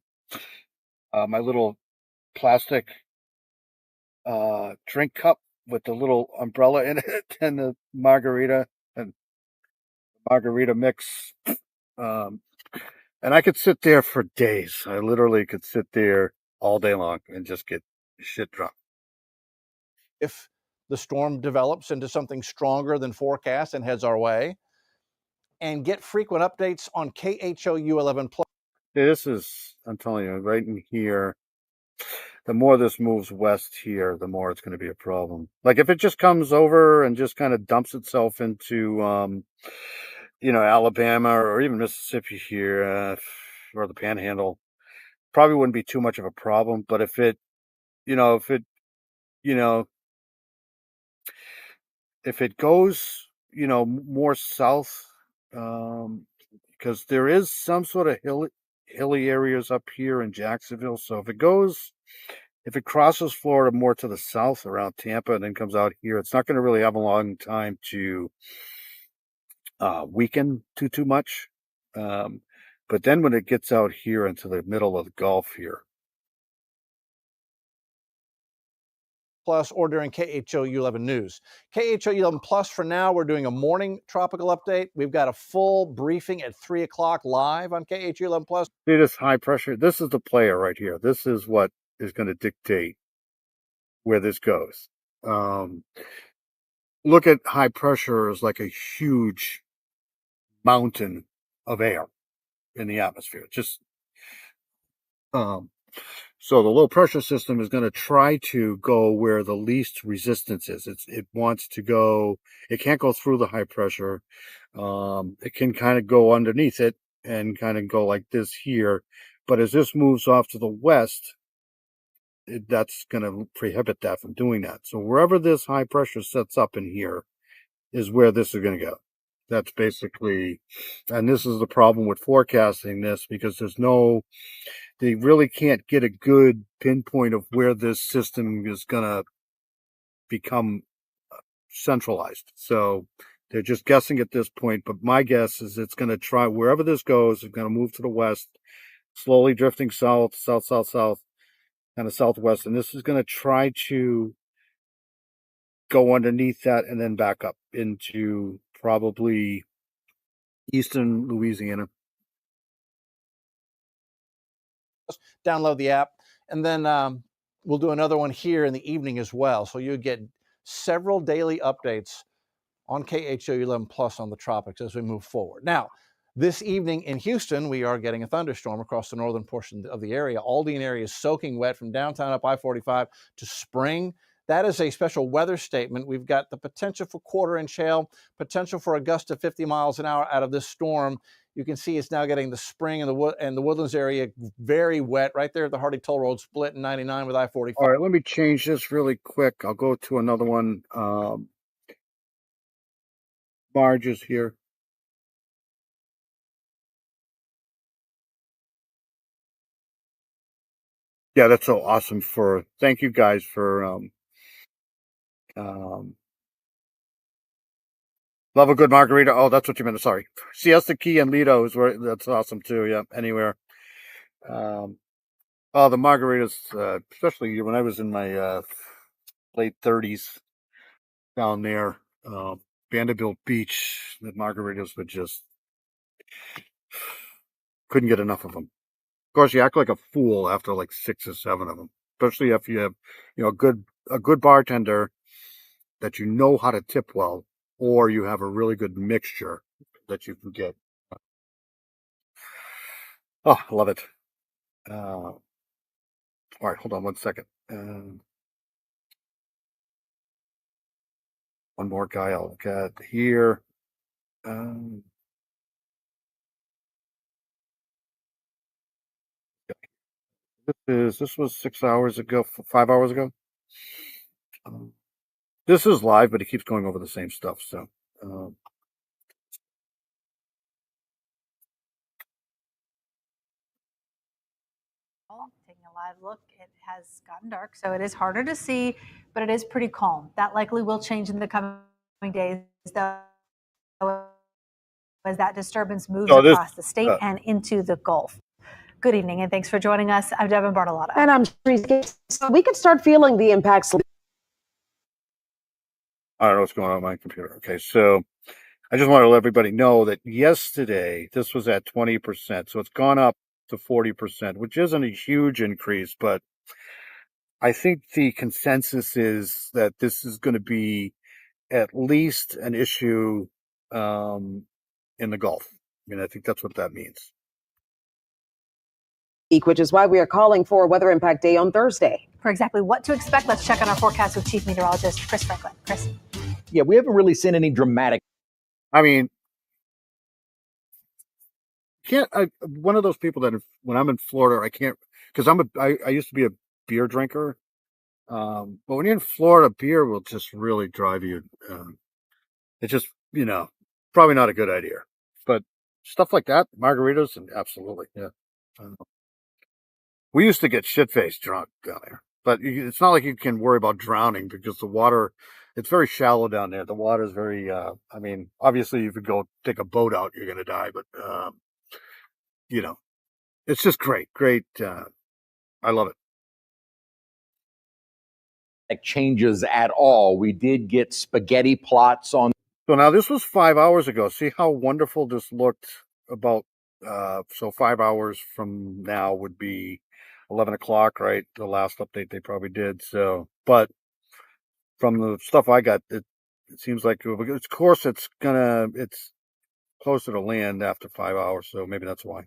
my little plastic drink cup with the little umbrella in it and the margarita mix. Um, and I could sit there for days. I literally could sit there all day long and just get shit drunk. If the storm develops into something stronger than forecast and heads our way, and get frequent updates on KHOU 11 Plus. I'm telling you, right in here, the more this moves west here, the more it's going to be a problem. Like if it just comes over and just kind of dumps itself into, Alabama or even Mississippi here, or the Panhandle, probably wouldn't be too much of a problem. But you know, if it goes, more south, um, because there is some sort of hilly areas up here in Jacksonville. So if it crosses Florida more to the south around Tampa and then comes out here, it's not going to really have a long time to weaken too much. Um, but then when it gets out here into the middle of the Gulf here, Plus or during KHOU 11 News. KHOU 11 Plus for now, we're doing a morning tropical update. We've got a full briefing at 3 o'clock live on KHOU 11 Plus. see this high pressure. This is the player right here. This is what is going to dictate where this goes. Um, Look at high pressure as like a huge mountain of air in the atmosphere. Um, so the low pressure system is going to try to go where the least resistance is. It wants to go. It can't go through the high pressure. It can kind of go underneath it and kind of go like this here. But as this moves off to the west, that's going to prohibit that from doing that. So wherever this high pressure sets up in here is where this is going to go. That's basically, and this is the problem with forecasting this because they really can't get a good pinpoint of where this system is going to become centralized. So they're just guessing at this point. But my guess is it's going to try wherever this goes, it's going to move to the west, slowly drifting south, south, south, south, kind of southwest. And this is going to try to go underneath that and then back up into probably eastern Louisiana. Download the app, and then we'll do another one here in the evening as well. So you get several daily updates on KHOU 11 Plus on the tropics as we move forward. Now, this evening in Houston, we are getting a thunderstorm across the northern portion of the area. Aldine area is soaking wet from downtown up I-45 to Spring. That is a special weather statement. We've got the potential for quarter-inch hail, potential for a gust of 50 miles an hour out of this storm. You can see it's now getting the Spring and the Woodlands area very wet right there at the Hardy Toll Road split in 99 with I-45. All right, let me change this really quick. I'll go to another one. Barges here. Yeah, that's so awesome. Thank you guys for um, love a good margarita. Oh, that's what you meant. Sorry, Siesta Key and Lido is where that's awesome too. Yeah, anywhere. Um, oh, the margaritas, especially when I was in my late 30s down there, Vanderbilt Beach. The margaritas were just couldn't get enough of them. Of course, you act like a fool after like 6 or 7 of them, especially if you have, a good bartender that you know how to tip well, or you have a really good mixture that you can get. Oh, I love it. All right, hold on one second. one more guy I'll look at here. Um, this was 6 hours ago, 5 hours ago. Um, this is live, but it keeps going over the same stuff. So, um, taking a live look, it has gotten dark, so it is harder to see, but it is pretty calm. That likely will change in the coming days, though, as that disturbance moves so this, across the state and into the Gulf. Good evening, and thanks for joining us. I'm Devin Bartolotta. And I'm Sharice. So we could start feeling the impacts. I don't know what's going on with my computer. Okay, so I just want to let everybody know that yesterday this was at 20%, so it's gone up to 40%, which isn't a huge increase, but I think the consensus is that this is going to be at least an issue in the Gulf. I mean, I think that's what that means. Which is why we are calling for a weather impact day on Thursday. For exactly what to expect, let's check on our forecast with Chief Meteorologist Chris Franklin. Chris. Yeah, we haven't really seen any dramatic. I mean, one of those people that when I'm in Florida, I can't, because I used to be a beer drinker. But when you're in Florida, beer will just really drive you. It's just, probably not a good idea. But stuff like that, margaritas, and absolutely, yeah. We used to get shit-faced drunk down there, but it's not like you can worry about drowning because the water, it's very shallow down there. The water is very, I mean, obviously if you go take a boat out, you're going to die, but, it's just great. I love it. Changes at all. We did get spaghetti plots on. So now this was 5 hours ago. See how wonderful this looked about, so 5 hours from now would be 11 o'clock, right? The last update they probably did. So, but from the stuff I got, it seems like, of course, it's closer to land after 5 hours. So maybe that's why.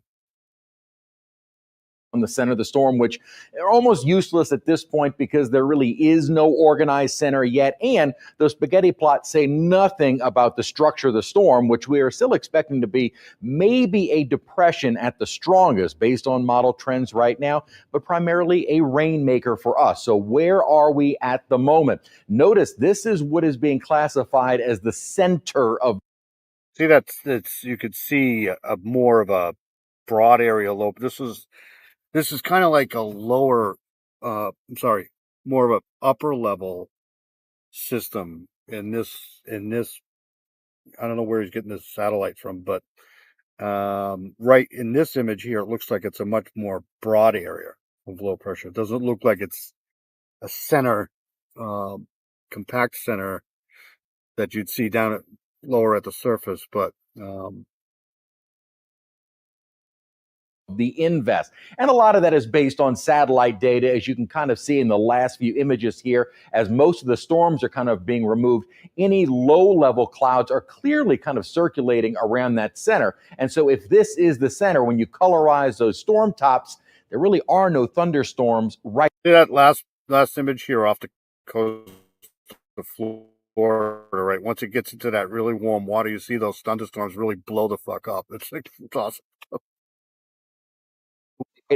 On the center of the storm, which are almost useless at this point because there really is no organized center yet. And those spaghetti plots say nothing about the structure of the storm, which we are still expecting to be maybe a depression at the strongest based on model trends right now, but primarily a rainmaker for us. So where are we at the moment? Notice this is what is being classified as the center of. See, you could see a more of a broad area low. This is kind of like a lower, more of an upper level system in this, I don't know where he's getting this satellite from, but right in this image here, it looks like it's a much more broad area of low pressure. It doesn't look like it's a center, compact center that you'd see down lower at the surface, but the invest. And a lot of that is based on satellite data, as you can kind of see in the last few images here, as most of the storms are kind of being removed. Any low-level clouds are clearly kind of circulating around that center. And so if this is the center, when you colorize those storm tops, there really are no thunderstorms right. See that last image here off the coast of Florida, right? Once it gets into that really warm water, you see those thunderstorms really blow the fuck up. It's awesome.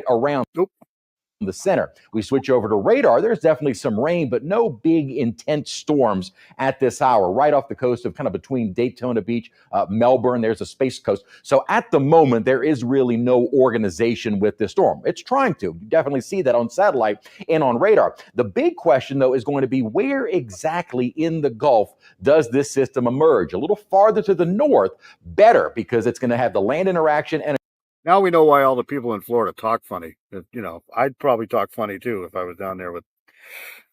Around the center. We switch over to radar. There's definitely some rain, but no big intense storms at this hour. Right off the coast of kind of between Daytona Beach, Melbourne, there's a Space Coast. So at the moment, there is really no organization with this storm. It's trying to. You definitely see that on satellite and on radar. The big question, though, is going to be where exactly in the Gulf does this system emerge? A little farther to the north, better, because it's going to have the land interaction and now we know why all the people in Florida talk funny. I'd probably talk funny too if I was down there with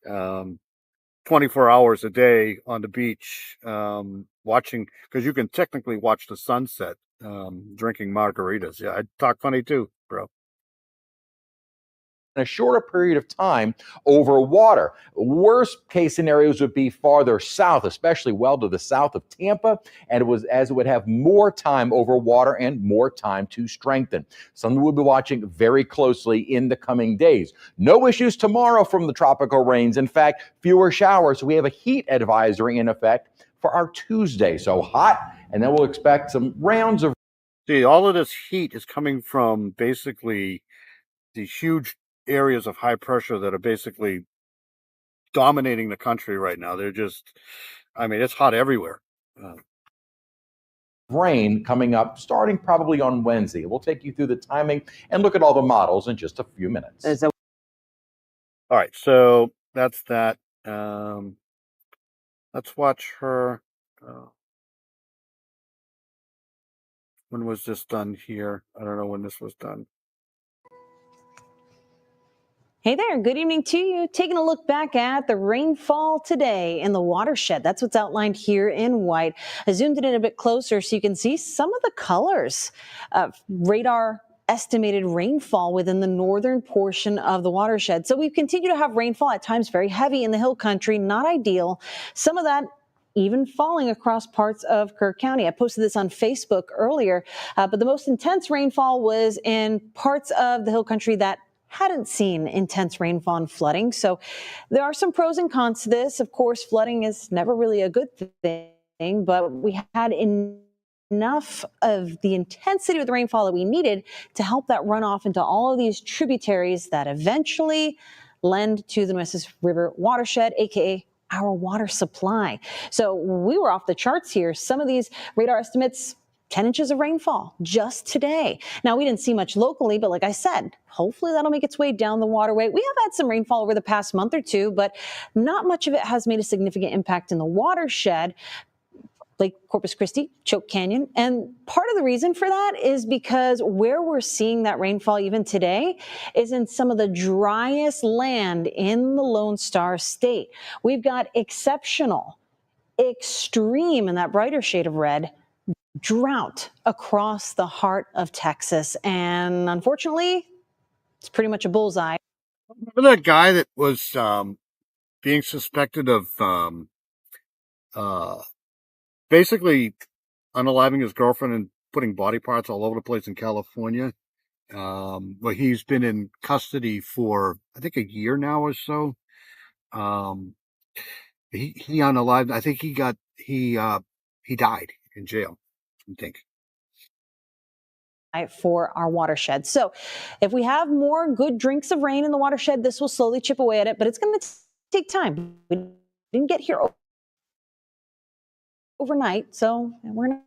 24 hours a day on the beach, watching, because you can technically watch the sunset, drinking margaritas. Yeah, I'd talk funny too, bro. in a shorter period of time over water. Worst case scenarios would be farther south, especially well to the south of Tampa, and it would have more time over water and more time to strengthen. Something we'll be watching very closely in the coming days. No issues tomorrow from the tropical rains. In fact, fewer showers. So we have a heat advisory in effect for our Tuesday. So hot, and then we'll expect some rounds of. See, all of this heat is coming from basically these huge areas of high pressure that are basically dominating the country right now. They're just, I mean, it's hot everywhere. Rain coming up starting probably on Wednesday. We'll take you through the timing and look at all the models in just a few minutes. So All right, so that's that. Let's watch her. When was this done here? I don't know when this was done. Hey there, good evening to you. Taking a look back at the rainfall today in the watershed. That's what's outlined here in white. I zoomed it in a bit closer so you can see some of the colors of radar estimated rainfall within the northern portion of the watershed. So we've continued to have rainfall, at times very heavy in the hill country, not ideal. Some of that even falling across parts of Kirk County. I posted this on Facebook earlier, but the most intense rainfall was in parts of the hill country that hadn't seen intense rainfall and flooding. So there are some pros and cons to this. Of course, flooding is never really a good thing, but we had enough of the intensity of the rainfall that we needed to help that run off into all of these tributaries that eventually lend to the Nueces River watershed, aka our water supply. So we were off the charts here. Some of these radar estimates, 10 inches of rainfall just today. Now, we didn't see much locally, but like I said, hopefully that'll make its way down the waterway. We have had some rainfall over the past month or two, but not much of it has made a significant impact in the watershed. Lake Corpus Christi, Choke Canyon. And part of the reason for that is because where we're seeing that rainfall even today is in some of the driest land in the Lone Star State. We've got exceptional, extreme, in that brighter shade of red, drought across the heart of Texas. And unfortunately, it's pretty much a bullseye. Remember that guy that was being suspected of basically unaliving his girlfriend and putting body parts all over the place in California? Well, he's been in custody for, I think, a year now or so. He unalived. I think he died in jail, I think. For our watershed. So if we have more good drinks of rain in the watershed, this will slowly chip away at it, but it's going to take time. We didn't get here overnight, so we're not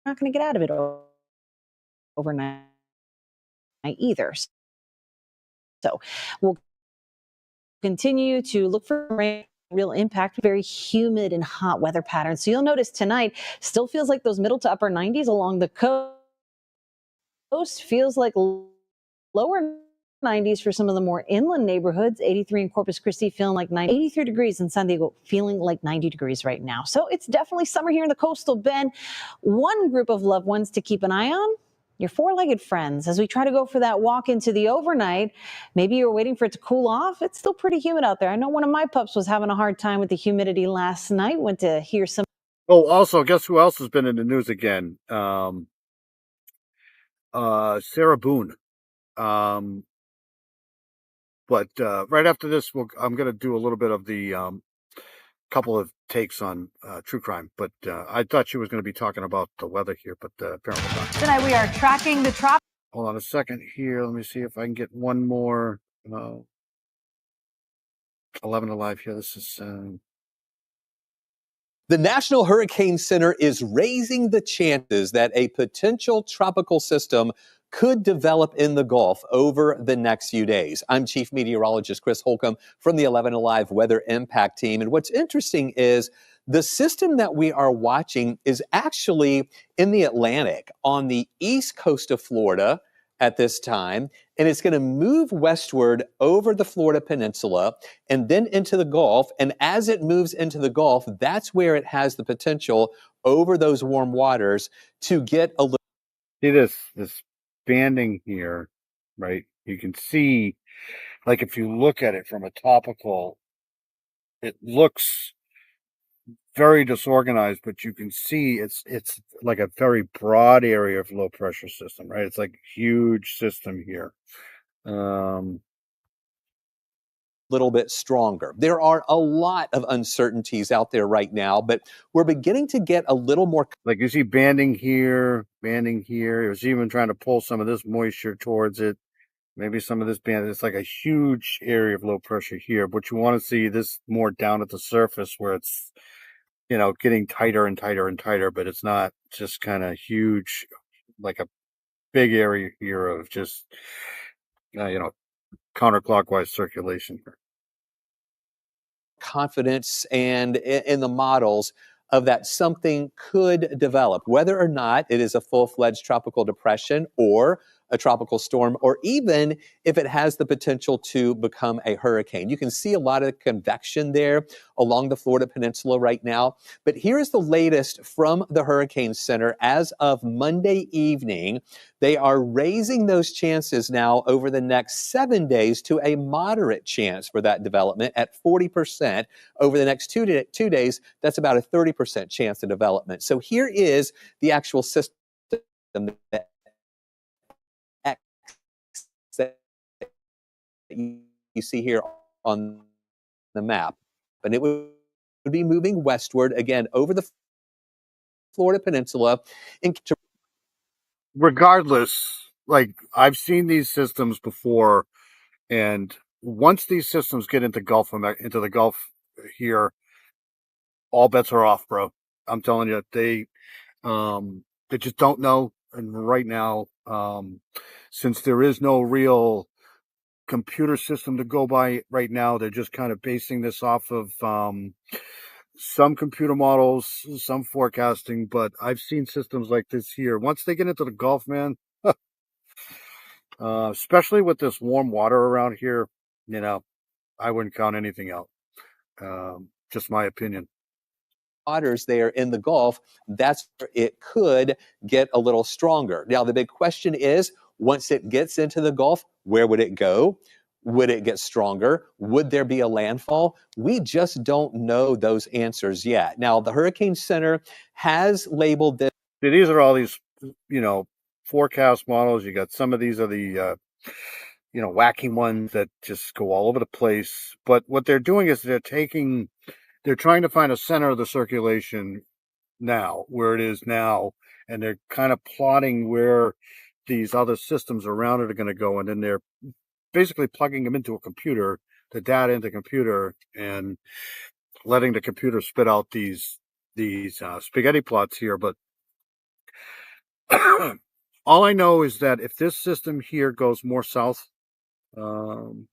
going to get out of it overnight either. So we'll continue to look for rain. Real impact, very humid and hot weather patterns. So you'll notice tonight still feels like those middle to upper 90s along the coast, feels like lower 90s for some of the more inland neighborhoods. 83 in Corpus Christi, feeling like 83 degrees in San Diego, feeling like 90 degrees right now. So it's definitely summer here in the coastal bend. One group of loved ones to keep an eye on, your four-legged friends. As we try to go for that walk into the overnight, maybe you're waiting for it to cool off. It's still pretty humid out there. I know one of my pups was having a hard time with the humidity last night. Went to hear some. Oh, also, guess who else has been in the news again? Sarah Boone. But right after this, I'm going to do a little bit of the couple of takes on true crime. But I thought she was going to be talking about the weather here, but apparently not. Tonight we are tracking the Tropics. Hold on a second here. Let me see if I can get one more 11 Alive here. This is... The National Hurricane Center is raising the chances that a potential tropical system could develop in the Gulf over the next few days. I'm Chief Meteorologist Chris Holcomb from the 11 Alive Weather Impact Team. And what's interesting is the system that we are watching is actually in the Atlantic on the east coast of Florida at this time, and it's going to move westward over the Florida Peninsula and then into the Gulf. And as it moves into the Gulf, that's where it has the potential over those warm waters to get a little. See this banding here, right? You can see, like, if you look at it from a topical, it looks very disorganized, but you can see it's like a very broad area of low pressure system, right? It's like a huge system here. little bit stronger. There are a lot of uncertainties out there right now, but we're beginning to get a little more. Like you see banding here, banding here. It was even trying to pull some of this moisture towards it. Maybe some of this band. It's like a huge area of low pressure here, but you want to see this more down at the surface where it's, getting tighter and tighter and tighter, but it's not just kind of huge, like a big area here of just, counterclockwise circulation. Confidence and in the models of that something could develop, whether or not it is a full-fledged tropical depression or a tropical storm, or even if it has the potential to become a hurricane. You can see a lot of convection there along the Florida Peninsula right now. But here's the latest from the Hurricane Center. As of Monday evening, they are raising those chances now over the next 7 days to a moderate chance for that development at 40%. Over the next two days, that's about a 30% chance of development. So here is the actual system that that you see here on the map. And it would be moving westward again over the Florida Peninsula. Regardless, like I've seen these systems before, and once these systems get into into the Gulf here, all bets are off, bro. I'm telling you, they just don't know. And right now, since there is no real computer system to go by right now, they're just kind of basing this off of some computer models, some forecasting. But I've seen systems like this here. Once they get into the Gulf, man, especially with this warm water around here, I wouldn't count anything out. Just my opinion. Waters there in the Gulf, that's where it could get a little stronger. Now, the big question is, once it gets into the Gulf, where would it go? Would it get stronger? Would there be a landfall? We just don't know those answers yet. Now, the Hurricane Center has labeled this. These are all these, forecast models. You got some of these are the, wacky ones that just go all over the place. But what they're doing is they're trying to find a center of the circulation now, where it is now, and they're kind of plotting where these other systems around it are going to go, and then they're basically plugging them into a computer, the data into computer, and letting the computer spit out these spaghetti plots here. But all I know is that if this system here goes more south, and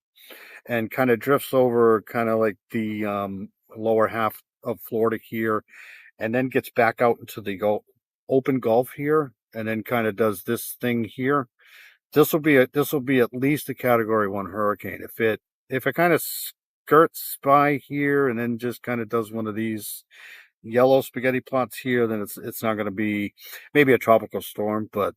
kind of drifts over kind of like the lower half of Florida here, and then gets back out into the open Gulf here, and then kind of does this thing here, this will be at least a Category 1 hurricane. If it kind of skirts by here and then just kind of does one of these yellow spaghetti plots here, then it's not going to be maybe a tropical storm. But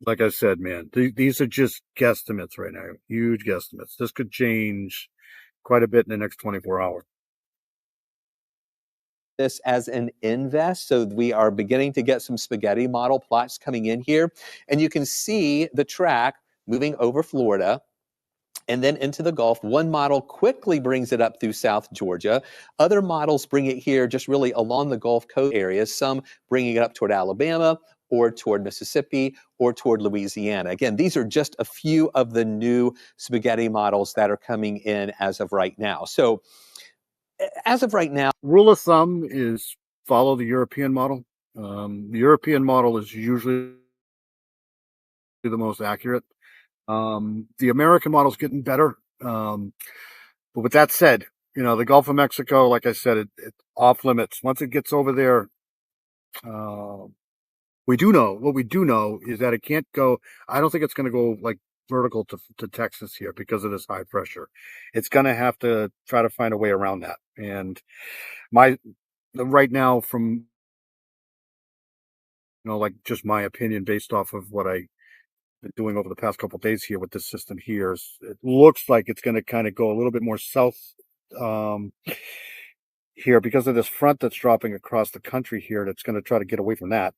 like I said, man, these are just guesstimates right now, huge guesstimates. This could change quite a bit in the next 24 hours. This as an invest. So we are beginning to get some spaghetti model plots coming in here. And you can see the track moving over Florida and then into the Gulf. One model quickly brings it up through South Georgia. Other models bring it here just really along the Gulf Coast areas, some bringing it up toward Alabama or toward Mississippi or toward Louisiana. Again, these are just a few of the new spaghetti models that are coming in as of right now. So as of right now, rule of thumb is follow the European model. The European model is usually the most accurate. The American model is getting better. But with that said, the Gulf of Mexico, like I said, it's off limits. Once it gets over there, what we do know is that it can't go. I don't think it's going to go like vertical to Texas here because of this high pressure. It's going to have to try to find a way around that. And right now, from like just my opinion based off of what I've been doing over the past couple of days here with this system here, it looks like it's going to kind of go a little bit more south here because of this front that's dropping across the country here. That's going to try to get away from that.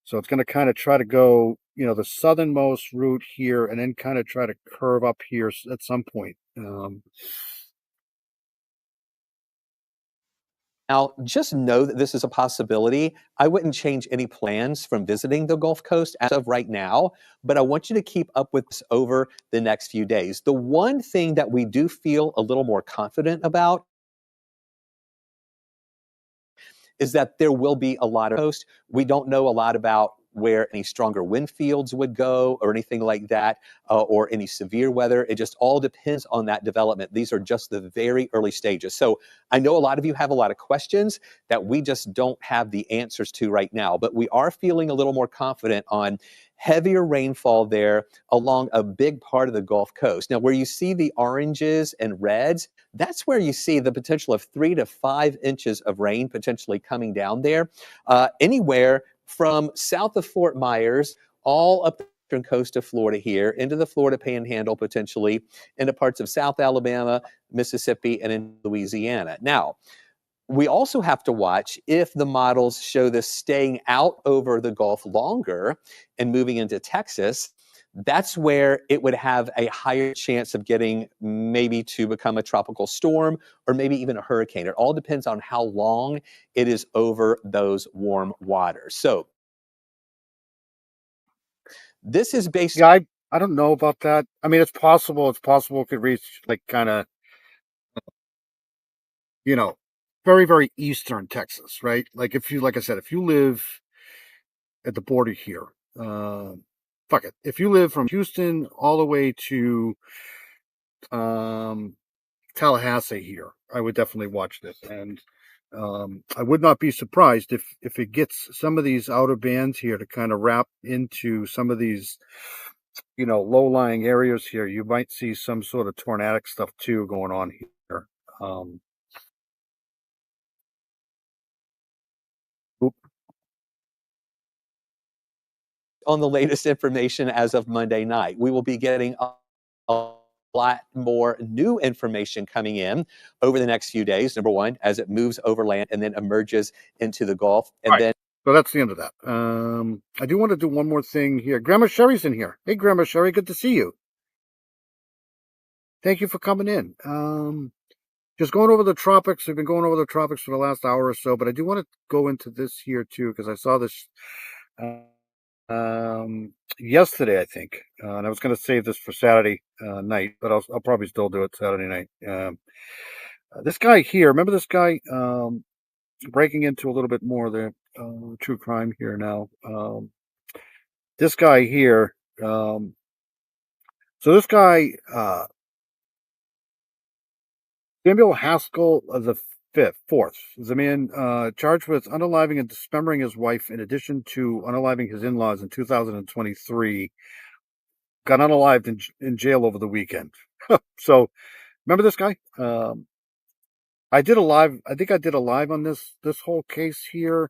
So it's going to kind of try to go, the southernmost route here, and then kind of try to curve up here at some point. Now, just know that this is a possibility. I wouldn't change any plans from visiting the Gulf Coast as of right now, but I want you to keep up with this over the next few days. The one thing that we do feel a little more confident about is that there will be a lot of coast. We don't know a lot about where any stronger wind fields would go or anything like that, or any severe weather. It just all depends on that development. These are just the very early stages. So I know a lot of you have a lot of questions that we just don't have the answers to right now, but we are feeling a little more confident on heavier rainfall there along a big part of the Gulf Coast. Now, where you see the oranges and reds, that's where you see the potential of 3 to 5 inches of rain potentially coming down there. Anywhere from south of Fort Myers all up the eastern coast of Florida here into the Florida Panhandle potentially, into parts of South Alabama, Mississippi, and in Louisiana. Now, we also have to watch if the models show this staying out over the Gulf longer and moving into Texas. That's where it would have a higher chance of getting maybe to become a tropical storm or maybe even a hurricane. It all depends on how long it is over those warm waters. So this is based. Yeah, I don't know about that. I mean, it's possible. It's possible it could reach like kind of, you know, very, very eastern Texas, right? Like if you, like I said, if you live at the border here, fuck it. If you live from Houston all the way to um, Tallahassee here, I would definitely watch this, and I would not be surprised if it gets some of these outer bands here to kind of wrap into some of these, low-lying areas here. You might see some sort of tornadic stuff too going on here. Um, oop. On the latest information as of Monday night. We will be getting a lot more new information coming in over the next few days. Number one, as it moves overland and then emerges into the Gulf. And Right. then So that's the end of that. I do want to do one more thing here. Grandma Sherry's in here. Hey, Grandma Sherry, good to see you. Thank you for coming in. Just going over the tropics. We've been going over the tropics for the last hour or so, but I do want to go into this here too because I saw this yesterday, I think, and I was going to save this for Saturday night, but I'll probably still do it Saturday night. This guy here, remember this guy? Breaking into a little bit more of the true crime here now. This guy here. So this guy, Samuel Haskell of the fourth, is a man charged with unaliving and dismembering his wife, in addition to unaliving his in-laws in 2023. Got unalived in jail over the weekend. So remember this guy? I did a live. I think I did a live on this whole case here.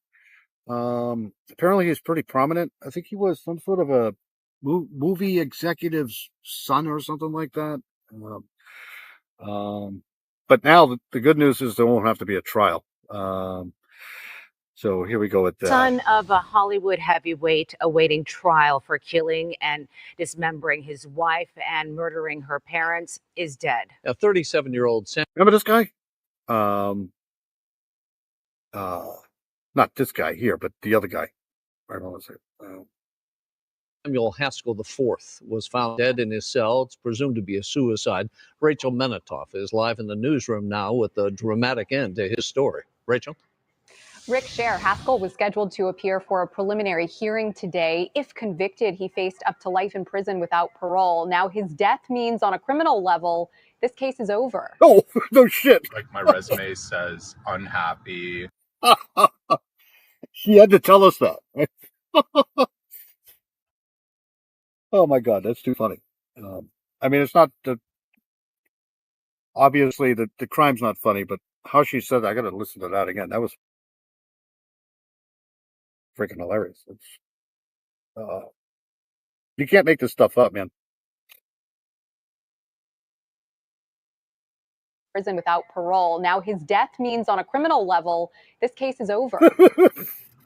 Apparently he's pretty prominent. I think he was some sort of a movie executive's son or something like that. But now the good news is there won't have to be a trial. So here we go with that. Son of a Hollywood heavyweight awaiting trial for killing and dismembering his wife and murdering her parents is dead. A 37-year-old Sam. Remember this guy? Not this guy here, but the other guy. I don't know what's it. Samuel Haskell IV was found dead in his cell. It's presumed to be a suicide. Rachel Menitoff is live in the newsroom now with a dramatic end to his story. Rachel? Rick Scher, Haskell was scheduled to appear for a preliminary hearing today. If convicted, he faced up to life in prison without parole. Now his death means on a criminal level, this case is over. Oh, no shit. Like my resume says, unhappy. She had to tell us that. Oh my God, that's too funny. I mean, it's not obviously the crime's not funny, but how she said that, I got to listen to that again. That was freaking hilarious. You can't make this stuff up, man. Prison without parole. Now his death means on a criminal level, this case is over.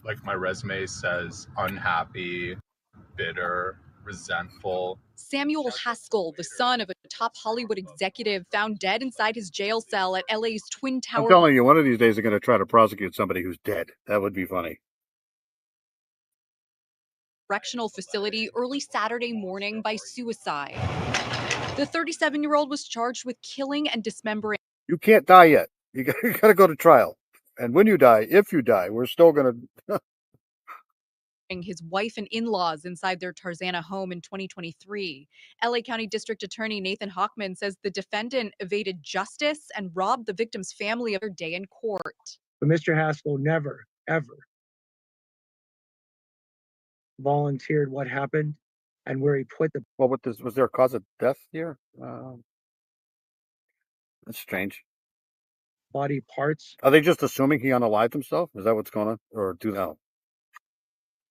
Like my resume says, unhappy, bitter, resentful. Samuel Haskell, the son of a top Hollywood executive, found dead inside his jail cell at LA's Twin I'm Towers telling you, one of these days they're going to try to prosecute somebody who's dead. That would be funny. Correctional Facility early Saturday morning by suicide. The 37-year-old was charged with killing and dismembering You can't die yet. You got to go to trial. And when you die, if you die, we're still going to. his wife and in-laws inside their Tarzana home in 2023. LA County District Attorney Nathan Hochman says the defendant evaded justice and robbed the victim's family of their day in court. But Mr. Haskell never, ever volunteered what happened and where he put the. Well, what was there a cause of death here? That's strange. Body parts. Are they just assuming he unalived himself? Is that what's going on? Or do they know?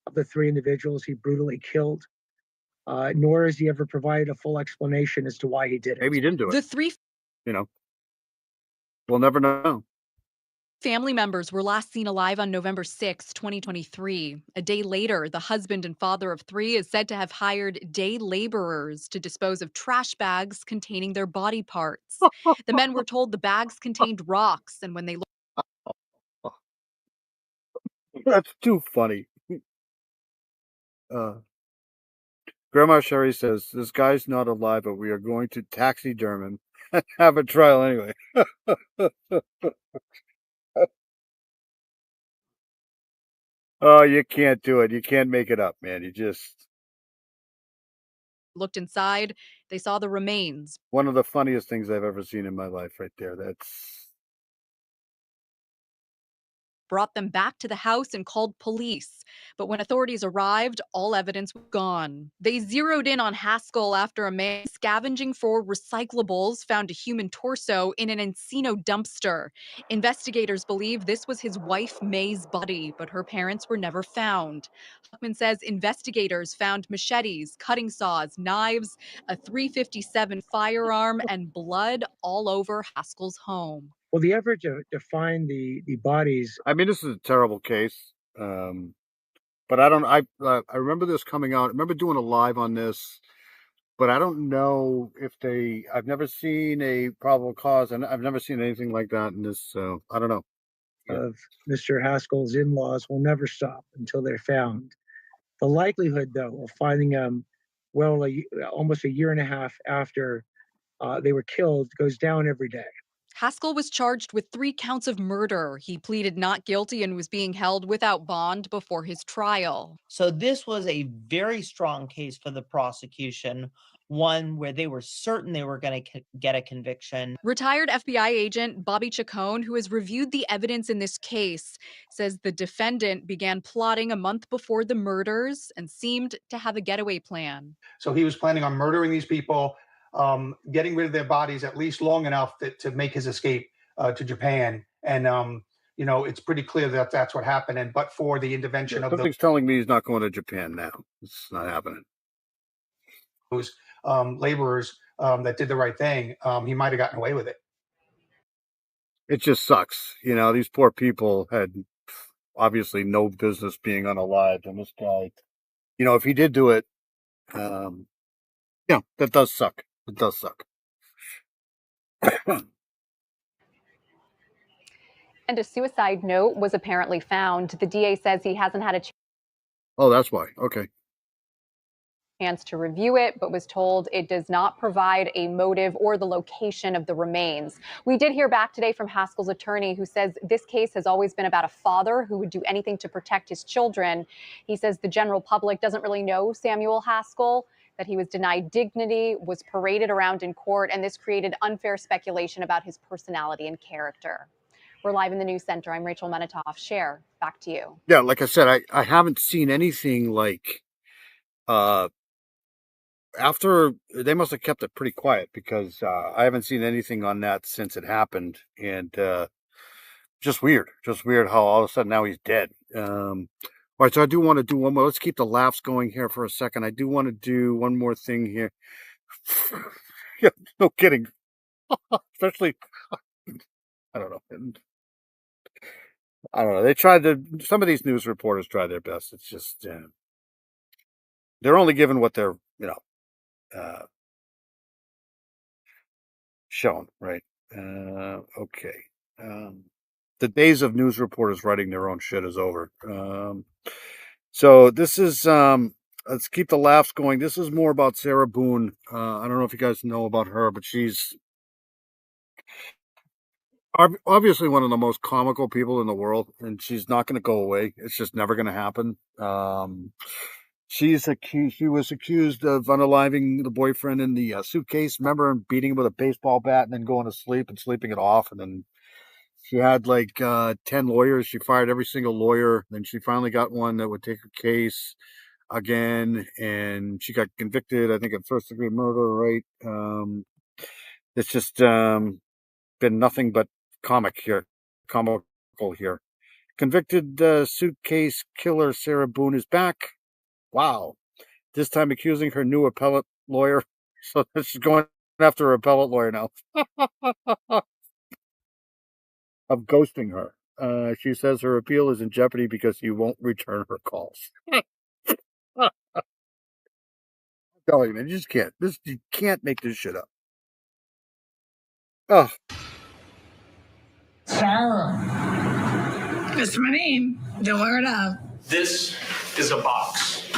Of the three individuals he brutally killed, nor has he ever provided a full explanation as to why he did it. Maybe he didn't do it. The three We'll never know. family members were last seen alive on November 6, 2023. A day later, the husband and father of three is said to have hired day laborers to dispose of trash bags containing their body parts. The men were told the bags contained rocks, and when they That's too funny. Grandma Sherry says, this guy's not alive, but we are going to taxiderm him and have a trial anyway. Oh, you can't do it. You can't make it up, man. You just... looked inside, they saw the remains. One of the funniest things I've ever seen in my life right there. That's... Brought them back to the house and called police. But when authorities arrived, all evidence was gone. They zeroed in on Haskell after a man scavenging for recyclables found a human torso in an Encino dumpster. Investigators believe this was his wife May's body, but her parents were never found. Huckman says investigators found machetes, cutting saws, knives, a .357 firearm, and blood all over Haskell's home. Well, the effort to find the bodies. I mean, this is a terrible case. But I don't. I remember this coming out. I remember doing a live on this, but I don't know if they. I've never seen a probable cause, and I've never seen anything like that in this. So I don't know. Of Mr. Haskell's in-laws will never stop until they're found. The likelihood, though, of finding them, almost a year and a half after they were killed, goes down every day. Haskell was charged with 3 counts of murder. He pleaded not guilty and was being held without bond before his trial. So this was a very strong case for the prosecution, one where they were certain they were going to get a conviction. Retired FBI agent Bobby Chacon, who has reviewed the evidence in this case, says the defendant began plotting a month before the murders and seemed to have a getaway plan. So he was planning on murdering these people, getting rid of their bodies at least long enough to make his escape to Japan. And, it's pretty clear that that's what happened. And but for the intervention of something's telling me he's not going to Japan now. It's not happening. Those laborers that did the right thing, he might have gotten away with it. It just sucks. These poor people had obviously no business being unalived. And this guy, if he did do it, that does suck. It does suck. And a suicide note was apparently found. The DA says he hasn't had a Oh, that's why. Okay. chance to review it, but was told it does not provide a motive or the location of the remains. We did hear back today from Haskell's attorney, who says this case has always been about a father who would do anything to protect his children. He says the general public doesn't really know Samuel Haskell, that he was denied dignity, was paraded around in court, and this created unfair speculation about his personality and character. We're live in the news center. I'm Rachel Menitoff. Cher, back to you. Yeah, like I said, I haven't seen anything like after they must have kept it pretty quiet, because I haven't seen anything on that since it happened. And just weird how all of a sudden now he's dead. All right, so I do want to do one more. Let's keep the laughs going here for a second. I do want to do one more thing here. Yeah, no kidding. Especially, I don't know. Some of these news reporters try their best. It's just, they're only given what they're shown, right? Okay. Um, the days of news reporters writing their own shit is over. So this is let's keep the laughs going. This is more about Sarah Boone. I don't know if you guys know about her, but she's obviously one of the most comical people in the world, and she's not going to go away. It's just never going to happen. She was accused of unaliving the boyfriend in the suitcase. Remember, and beating him with a baseball bat, and then going to sleep and sleeping it off. And then she had like 10 lawyers. She fired every single lawyer. Then she finally got one that would take her case again, and she got convicted. I think of first degree murder. Right? It's just been nothing but comical here. Convicted suitcase killer Sarah Boone is back. Wow. This time accusing her new appellate lawyer. So she's going after her appellate lawyer now of ghosting her. She says her appeal is in jeopardy because he won't return her calls. I'm telling you, man, you just can't. You can't make this shit up. Oh, Sarah. That's my name. Don't wear it out. This is a box.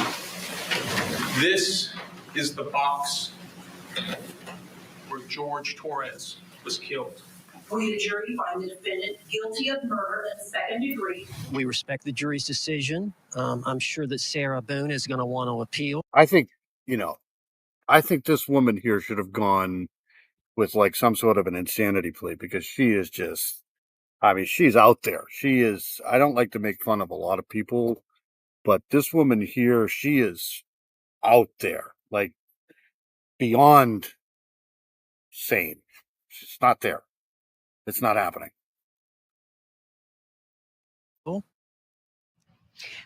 This is the box where George Torres was killed. We, the jury, find the defendant guilty of murder in the second degree. We respect the jury's decision. I'm sure that Sarah Boone is going to want to appeal. I think, I think this woman here should have gone with like some sort of an insanity plea because she is just, I mean, she's out there. She is, I don't like to make fun of a lot of people, but this woman here, she is out there, like beyond sane. She's not there. It's not happening.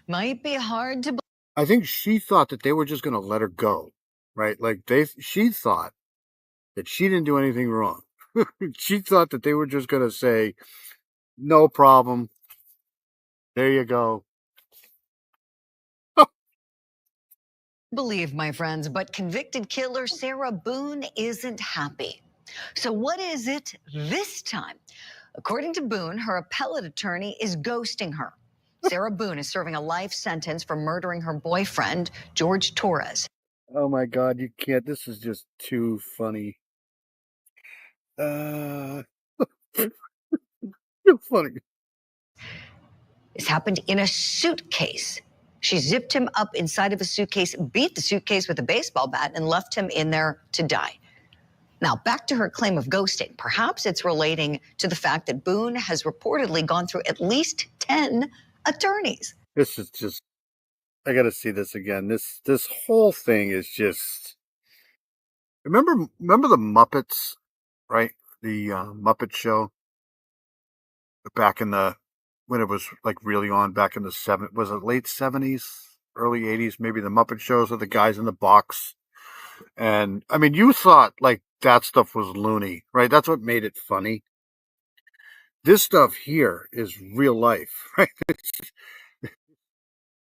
Might be hard to. I think she thought that they were just going to let her go, right? Like she thought that she didn't do anything wrong. She thought that they were just going to say, no problem. There you go. Believe, my friends, but convicted killer Sarah Boone isn't happy. So what is it this time? According to Boone, her appellate attorney is ghosting her. Sarah Boone is serving a life sentence for murdering her boyfriend, George Torres. Oh my God, you can't. This is just too funny. Too funny. This happened in a suitcase. She zipped him up inside of a suitcase, beat the suitcase with a baseball bat, and left him in there to die. Now, back to her claim of ghosting. Perhaps it's relating to the fact that Boone has reportedly gone through at least 10 attorneys. This is just, I got to see this again. This whole thing is just, remember the Muppets, right? The Muppet Show back in when it was like really on back in the was it late 70s, early 80s, maybe the Muppet shows with the guys in the box. And I mean, you thought like that stuff was loony, right? That's what made it funny. This stuff here is real life, right?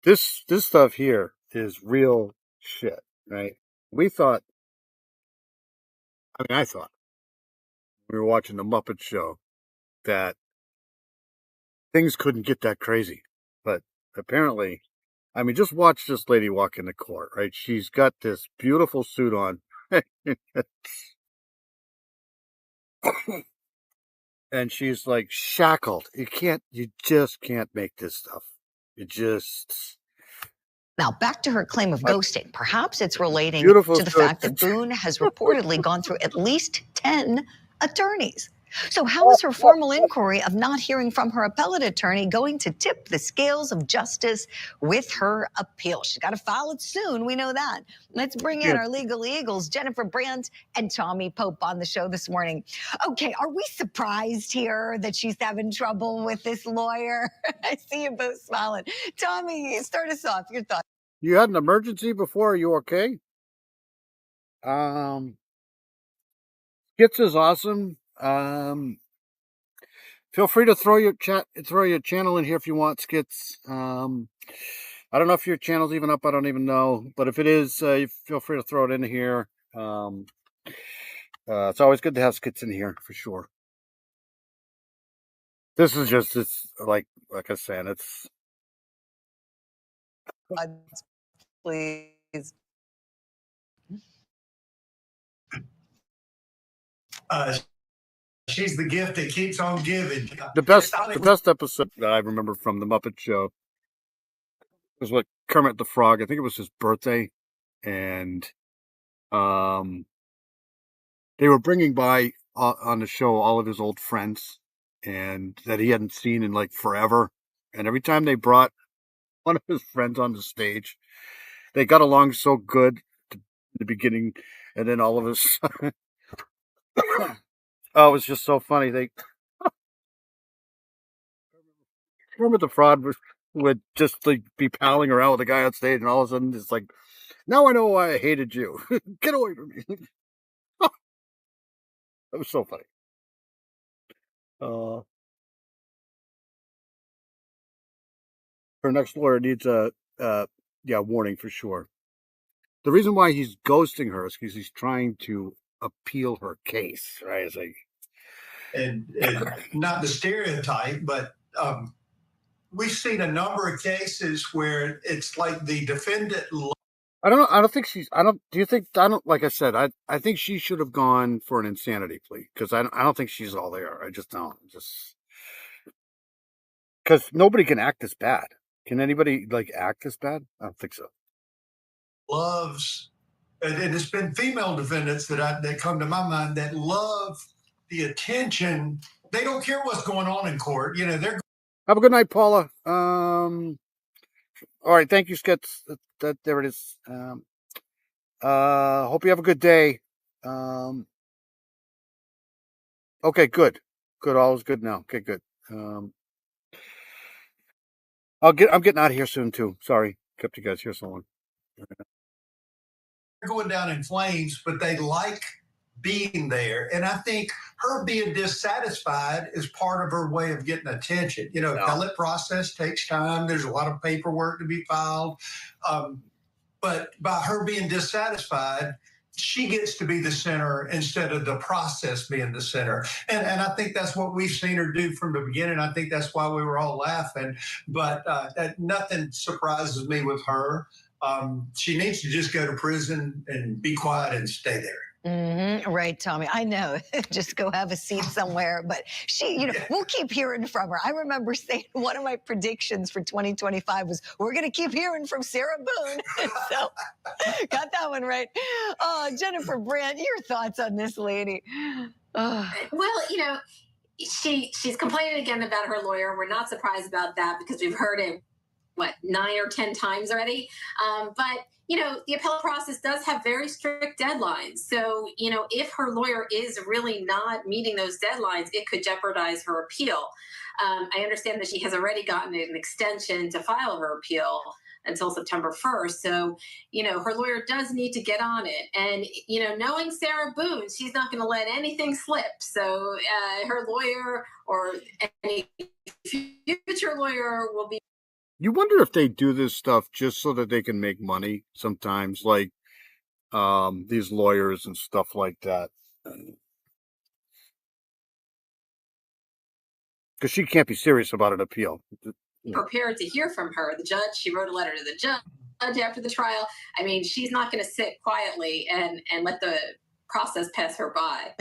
This stuff here is real shit, right? I thought we were watching the Muppet Show that things couldn't get that crazy, but apparently, I mean, just watch this lady walk into court, right? She's got this beautiful suit on. And she's like shackled. You just can't make this stuff. Now, back to her claim of ghosting. Perhaps it's relating to the fact that Boone has reportedly gone through at least 10 attorneys. So how is her formal inquiry of not hearing from her appellate attorney going to tip the scales of justice with her appeal? She's got to file it soon. We know that. Let's bring in our legal eagles, Jennifer Brandt and Tommy Pope, on the show this morning. Okay, are we surprised here that she's having trouble with this lawyer? I see you both smiling. Tommy, start us off. Your thoughts. You had an emergency before. Are you okay? Skits is awesome. Feel free to throw your channel in here if you want, Skits. I don't know if your channel's even up. I don't even know. But if it is, you feel free to throw it in here. It's always good to have skits in here for sure. This is just like I said, it's Please. She's the gift that keeps on giving. the best episode that I remember from the Muppet Show was what Kermit the Frog. I think it was his birthday, and they were bringing by on the show all of his old friends, and that he hadn't seen in like forever. And every time they brought one of his friends on the stage, they got along so good in the beginning, and then all of a sudden, oh, it was just so funny. They Kermit the Frog would just like be palling around with a guy on stage, and all of a sudden it's like, now I know why I hated you. Get away from me. That was so funny. Her next lawyer needs a warning for sure. The reason why he's ghosting her is because he's trying to appeal her case, right? It's like, and not the stereotype, but we've seen a number of cases where it's like the defendant. I don't know. I don't think she's. I don't. Do you think? I don't. Like I said, I think she should have gone for an insanity plea because I don't think she's all there. I just don't. Just because nobody can act this bad. Can anybody like act this bad? I don't think so. Loves, and it's been female defendants that come to my mind that love the attention. They don't care what's going on in court. You know, they're. Have a good night, Paula. All right, thank you, Skits. There it is. Hope you have a good day. Okay, good. All is good now. Okay, good. I'm getting out of here soon too. Sorry, kept you guys here so long. Going down in flames, but they like being there. And I think her being dissatisfied is part of her way of getting attention. You know, appellate process takes time. There's a lot of paperwork to be filed. But by her being dissatisfied, she gets to be the center instead of the process being the center. And I think that's what we've seen her do from the beginning. I think that's why we were all laughing. But nothing surprises me with her. She needs to just go to prison and be quiet and stay there. Right, Tommy. I know. Just go have a seat somewhere. But she, we'll keep hearing from her. I remember saying one of my predictions for 2025 was we're going to keep hearing from Sarah Boone. So got that one right. Oh, Jennifer Brandt, your thoughts on this lady? Well, she's complaining again about her lawyer. We're not surprised about that because we've heard it, 9 or 10 times already. But the appellate process does have very strict deadlines. So, if her lawyer is really not meeting those deadlines, it could jeopardize her appeal. I understand that she has already gotten an extension to file her appeal until September 1st. So, her lawyer does need to get on it. And, knowing Sarah Boone, she's not going to let anything slip. So her lawyer or any future lawyer will be. You wonder if they do this stuff just so that they can make money sometimes, like these lawyers and stuff like that. Because she can't be serious about an appeal. Prepared to hear from her. The judge, she wrote a letter to the judge after the trial. I mean, she's not going to sit quietly and let the process pass her by.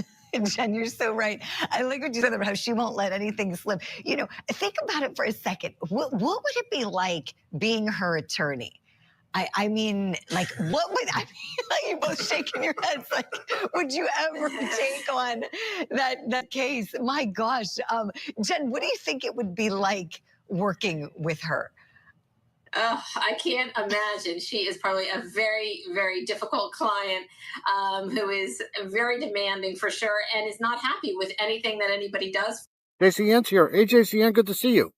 Jen, you're so right. I like what you said about how she won't let anything slip. Think about it for a second. What would it be like being her attorney? I mean, like, what would I mean? Like, you're both shaking your heads. Like, would you ever take on that case? My gosh, Jen, what do you think it would be like working with her? I can't imagine. She is probably a very, very difficult client who is very demanding for sure and is not happy with anything that anybody does. JCN's here. Hey, JCN, good to see you.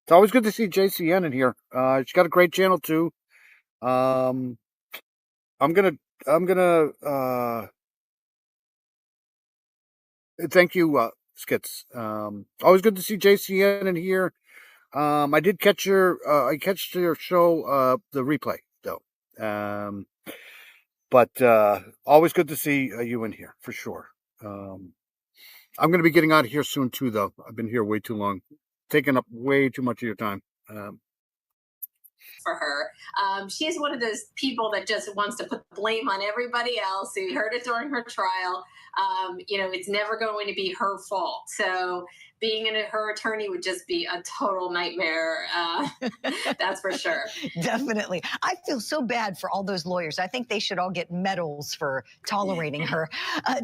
It's always good to see JCN in here. She's got a great channel too. I'm gonna thank you, Skits. Always good to see JCN in here. I did catch your show, the replay though. But always good to see you in here for sure. I'm going to be getting out of here soon too, though. I've been here way too long, taking up way too much of your time. For her, she's one of those people that just wants to put the blame on everybody else. We heard it during her trial. It's never going to be her fault. So being her attorney would just be a total nightmare. That's for sure. Definitely. I feel so bad for all those lawyers. I think they should all get medals for tolerating her.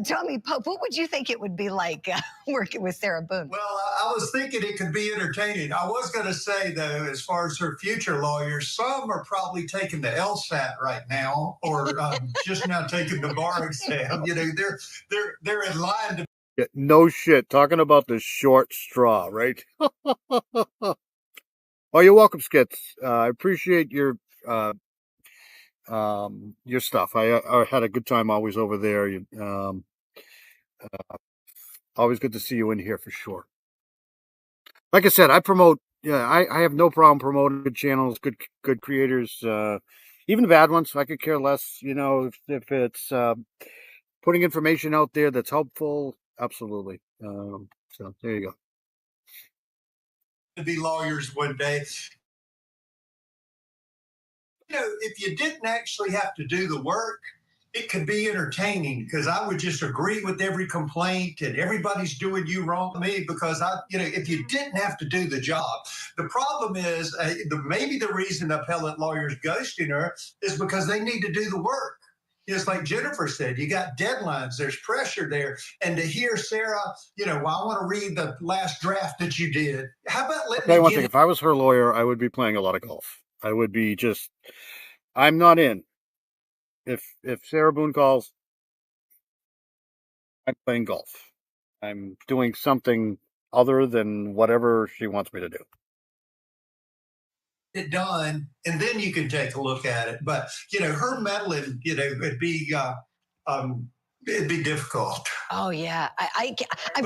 Tommy Pope, what would you think it would be like working with Sarah Boone? Well, I was thinking it could be entertaining. I was going to say, though, as far as her future lawyers, some are probably taking the LSAT right now, or just now taking the bar exam. They're in line to. Yeah, no shit. Talking about the short straw, right? Oh, you're welcome, Skits. I appreciate your stuff. I had a good time always over there. Always good to see you in here for sure. Like I said, I promote. Yeah, I have no problem promoting good channels, good creators, even the bad ones. I could care less. If it's putting information out there that's helpful, absolutely. So there you go. To be lawyers one day. If you didn't actually have to do the work, it could be entertaining, because I would just agree with every complaint and everybody's doing you wrong to me, because if you didn't have to do the job. The problem is maybe the reason appellate lawyers ghosting her is because they need to do the work. It's like Jennifer said, you got deadlines, there's pressure there. And to hear Sarah, I want to read the last draft that you did. How about letting me one get thing, it? if I was her lawyer, I would be playing a lot of golf. I would be I'm not in. If Sarah Boone calls, I'm playing golf. I'm doing something other than whatever she wants me to do. It done, and then you can take a look at it. But her meddling, it'd be difficult. Oh yeah, I've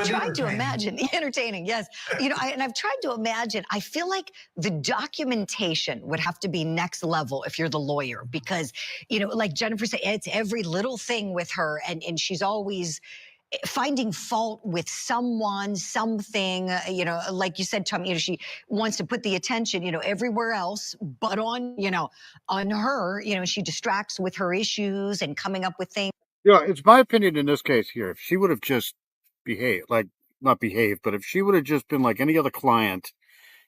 tried to imagine entertaining. Yes, and I've tried to imagine. I feel like the documentation would have to be next level if you're the lawyer, because like Jennifer said, it's every little thing with her, and she's always finding fault with someone, something, like you said, Tom, she wants to put the attention, everywhere else, but on her, she distracts with her issues and coming up with things. Yeah, it's my opinion in this case here. If she would have just behaved, not behaved, but if she would have just been like any other client,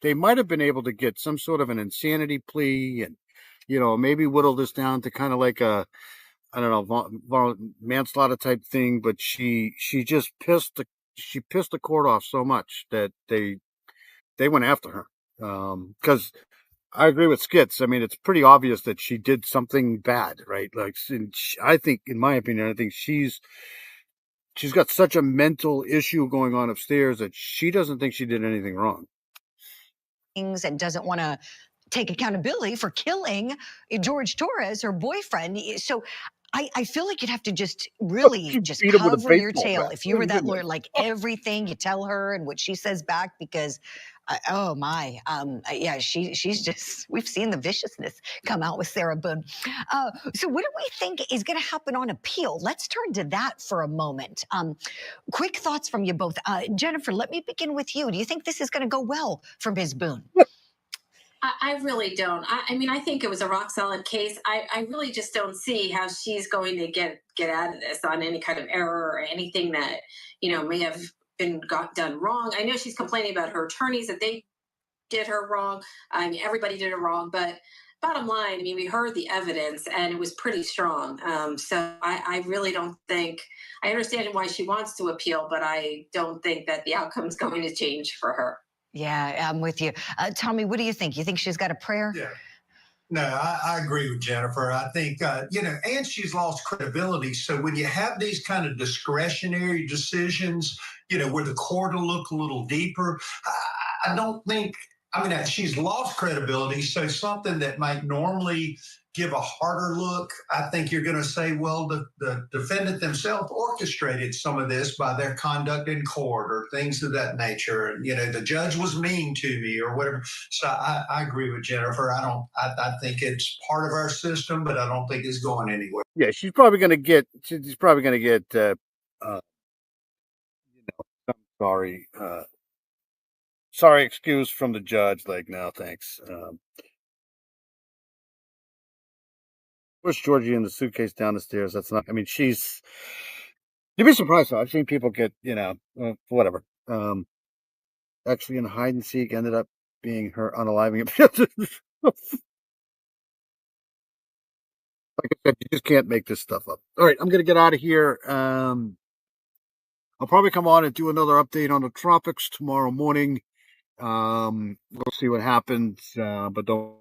they might have been able to get some sort of an insanity plea and, maybe whittle this down to kind of like a, I don't know, manslaughter type thing. But she just pissed the court off so much that they went after her. Because I agree with Skits. I mean, it's pretty obvious that she did something bad, right? I think, in my opinion, I think she's got such a mental issue going on upstairs that she doesn't think she did anything wrong. And doesn't want to take accountability for killing George Torres, her boyfriend. So I feel like you'd have to just really just cover your tail if you were that lawyer, like everything you tell her and what she says back, because oh my, yeah, she's just, we've seen the viciousness come out with Sarah Boone. So what do we think is going to happen on appeal? Let's turn to that for a moment. Quick thoughts from you both. Jennifer, let me begin with you. Do you think this is going to go well for Ms. Boone? I really don't. I think it was a rock solid case. I really just don't see how she's going to get out of this on any kind of error or anything that, may have been done wrong. I know she's complaining about her attorneys, that they did her wrong. I mean, everybody did her wrong. But bottom line, we heard the evidence and it was pretty strong. So I really don't think, I understand why she wants to appeal, but I don't think that the outcome is going to change for her. Yeah, I'm with you. Tommy, what do you think? You think she's got a prayer? Yeah. No, I agree with Jennifer. I think, and she's lost credibility. So when you have these kind of discretionary decisions, where the court will look a little deeper, I don't think I mean, she's lost credibility. So something that might normally give a harder look, I think you're going to say, well, the defendant themselves orchestrated some of this by their conduct in court or things of that nature. And, the judge was mean to me or whatever. So I agree with Jennifer. I think it's part of our system, but I don't think it's going anywhere. Yeah, she's probably going to get, sorry, sorry excuse from the judge. Like, no, thanks. Push Georgie in the suitcase down the stairs. That's not, I mean, you'd be surprised. I've seen people get, whatever. Actually in hide and seek ended up being her unaliving. Like I said, you just can't make this stuff up. All right, I'm going to get out of here. I'll probably come on and do another update on the tropics tomorrow morning. We'll see what happens, but don't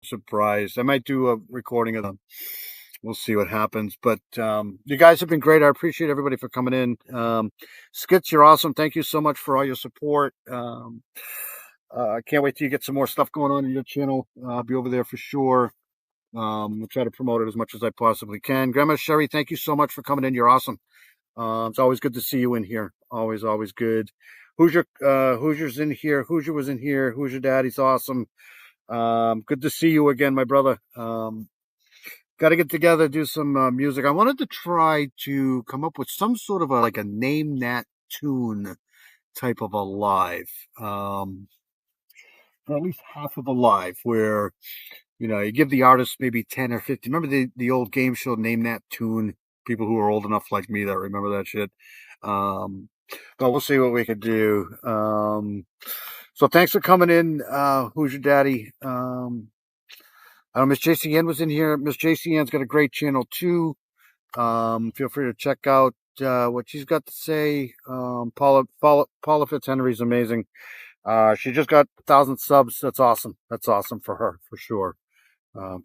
surprised. I might do a recording of them. We'll see what happens. But you guys have been great. I appreciate everybody for coming in. Skits, you're awesome. Thank you so much for all your support. I can't wait till you get some more stuff going on in your channel. I'll be over there for sure. We'll try to promote it as much as I possibly can. Grandma Sherry, thank you so much for coming in. You're awesome. It's always good to see you in here. Always, always good. Hoosier's in here. Hoosier was in here. Hoosier Daddy's awesome. Good to see you again, my brother. Got to get together, do some music. I wanted to try to come up with some sort of a name that tune type of a live, or at least half of a live where, you give the artist maybe 10 or 15. Remember the old game show, Name That Tune? People who are old enough like me that remember that shit. But we'll see what we can do. So thanks for coming in. Who's your daddy? Miss JCN was in here. Miss JCN's got a great channel too. Feel free to check out what she's got to say. Paula Fitzhenry's amazing. She just got 1,000 subs. That's awesome. That's awesome for her, for sure.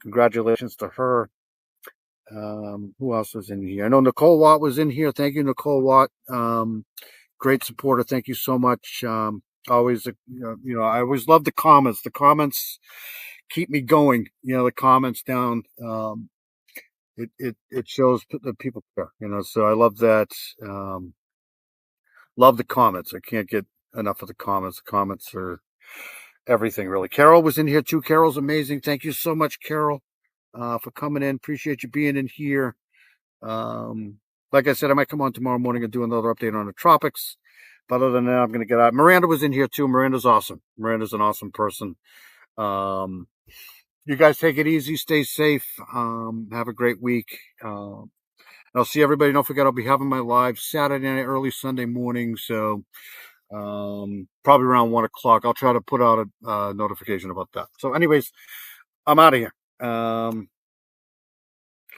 Congratulations to her. Who else was in here? I know Nicole Watt was in here. Thank you, Nicole Watt. Great supporter. Thank you so much. Always, I always love the comments. The comments keep me going. The comments down. It shows that people care. So I love that. Love the comments. I can't get enough of the comments. The comments are everything, really. Carol was in here too. Carol's amazing. Thank you so much, Carol, for coming in. Appreciate you being in here. Like I said, I might come on tomorrow morning and do another update on the tropics. But other than that, I'm going to get out. Miranda was in here too. Miranda's awesome. Miranda's an awesome person. You guys take it easy. Stay safe. Have a great week. I'll see everybody. Don't forget, I'll be having my live Saturday night, early Sunday morning. So probably around 1 o'clock. I'll try to put out a notification about that. So anyways, I'm out of here.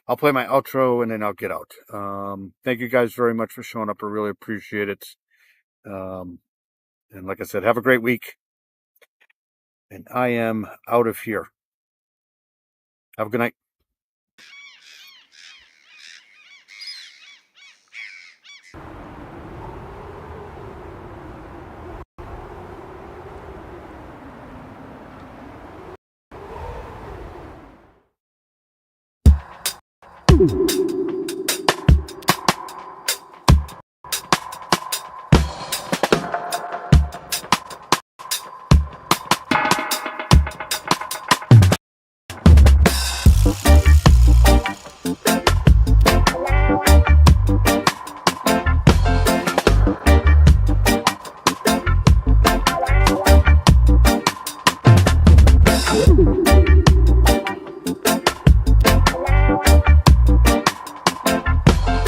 I'll play my outro and then I'll get out. Thank you guys very much for showing up. I really appreciate it. And like I said, have a great week. And I am out of here. Have a good night. Ooh.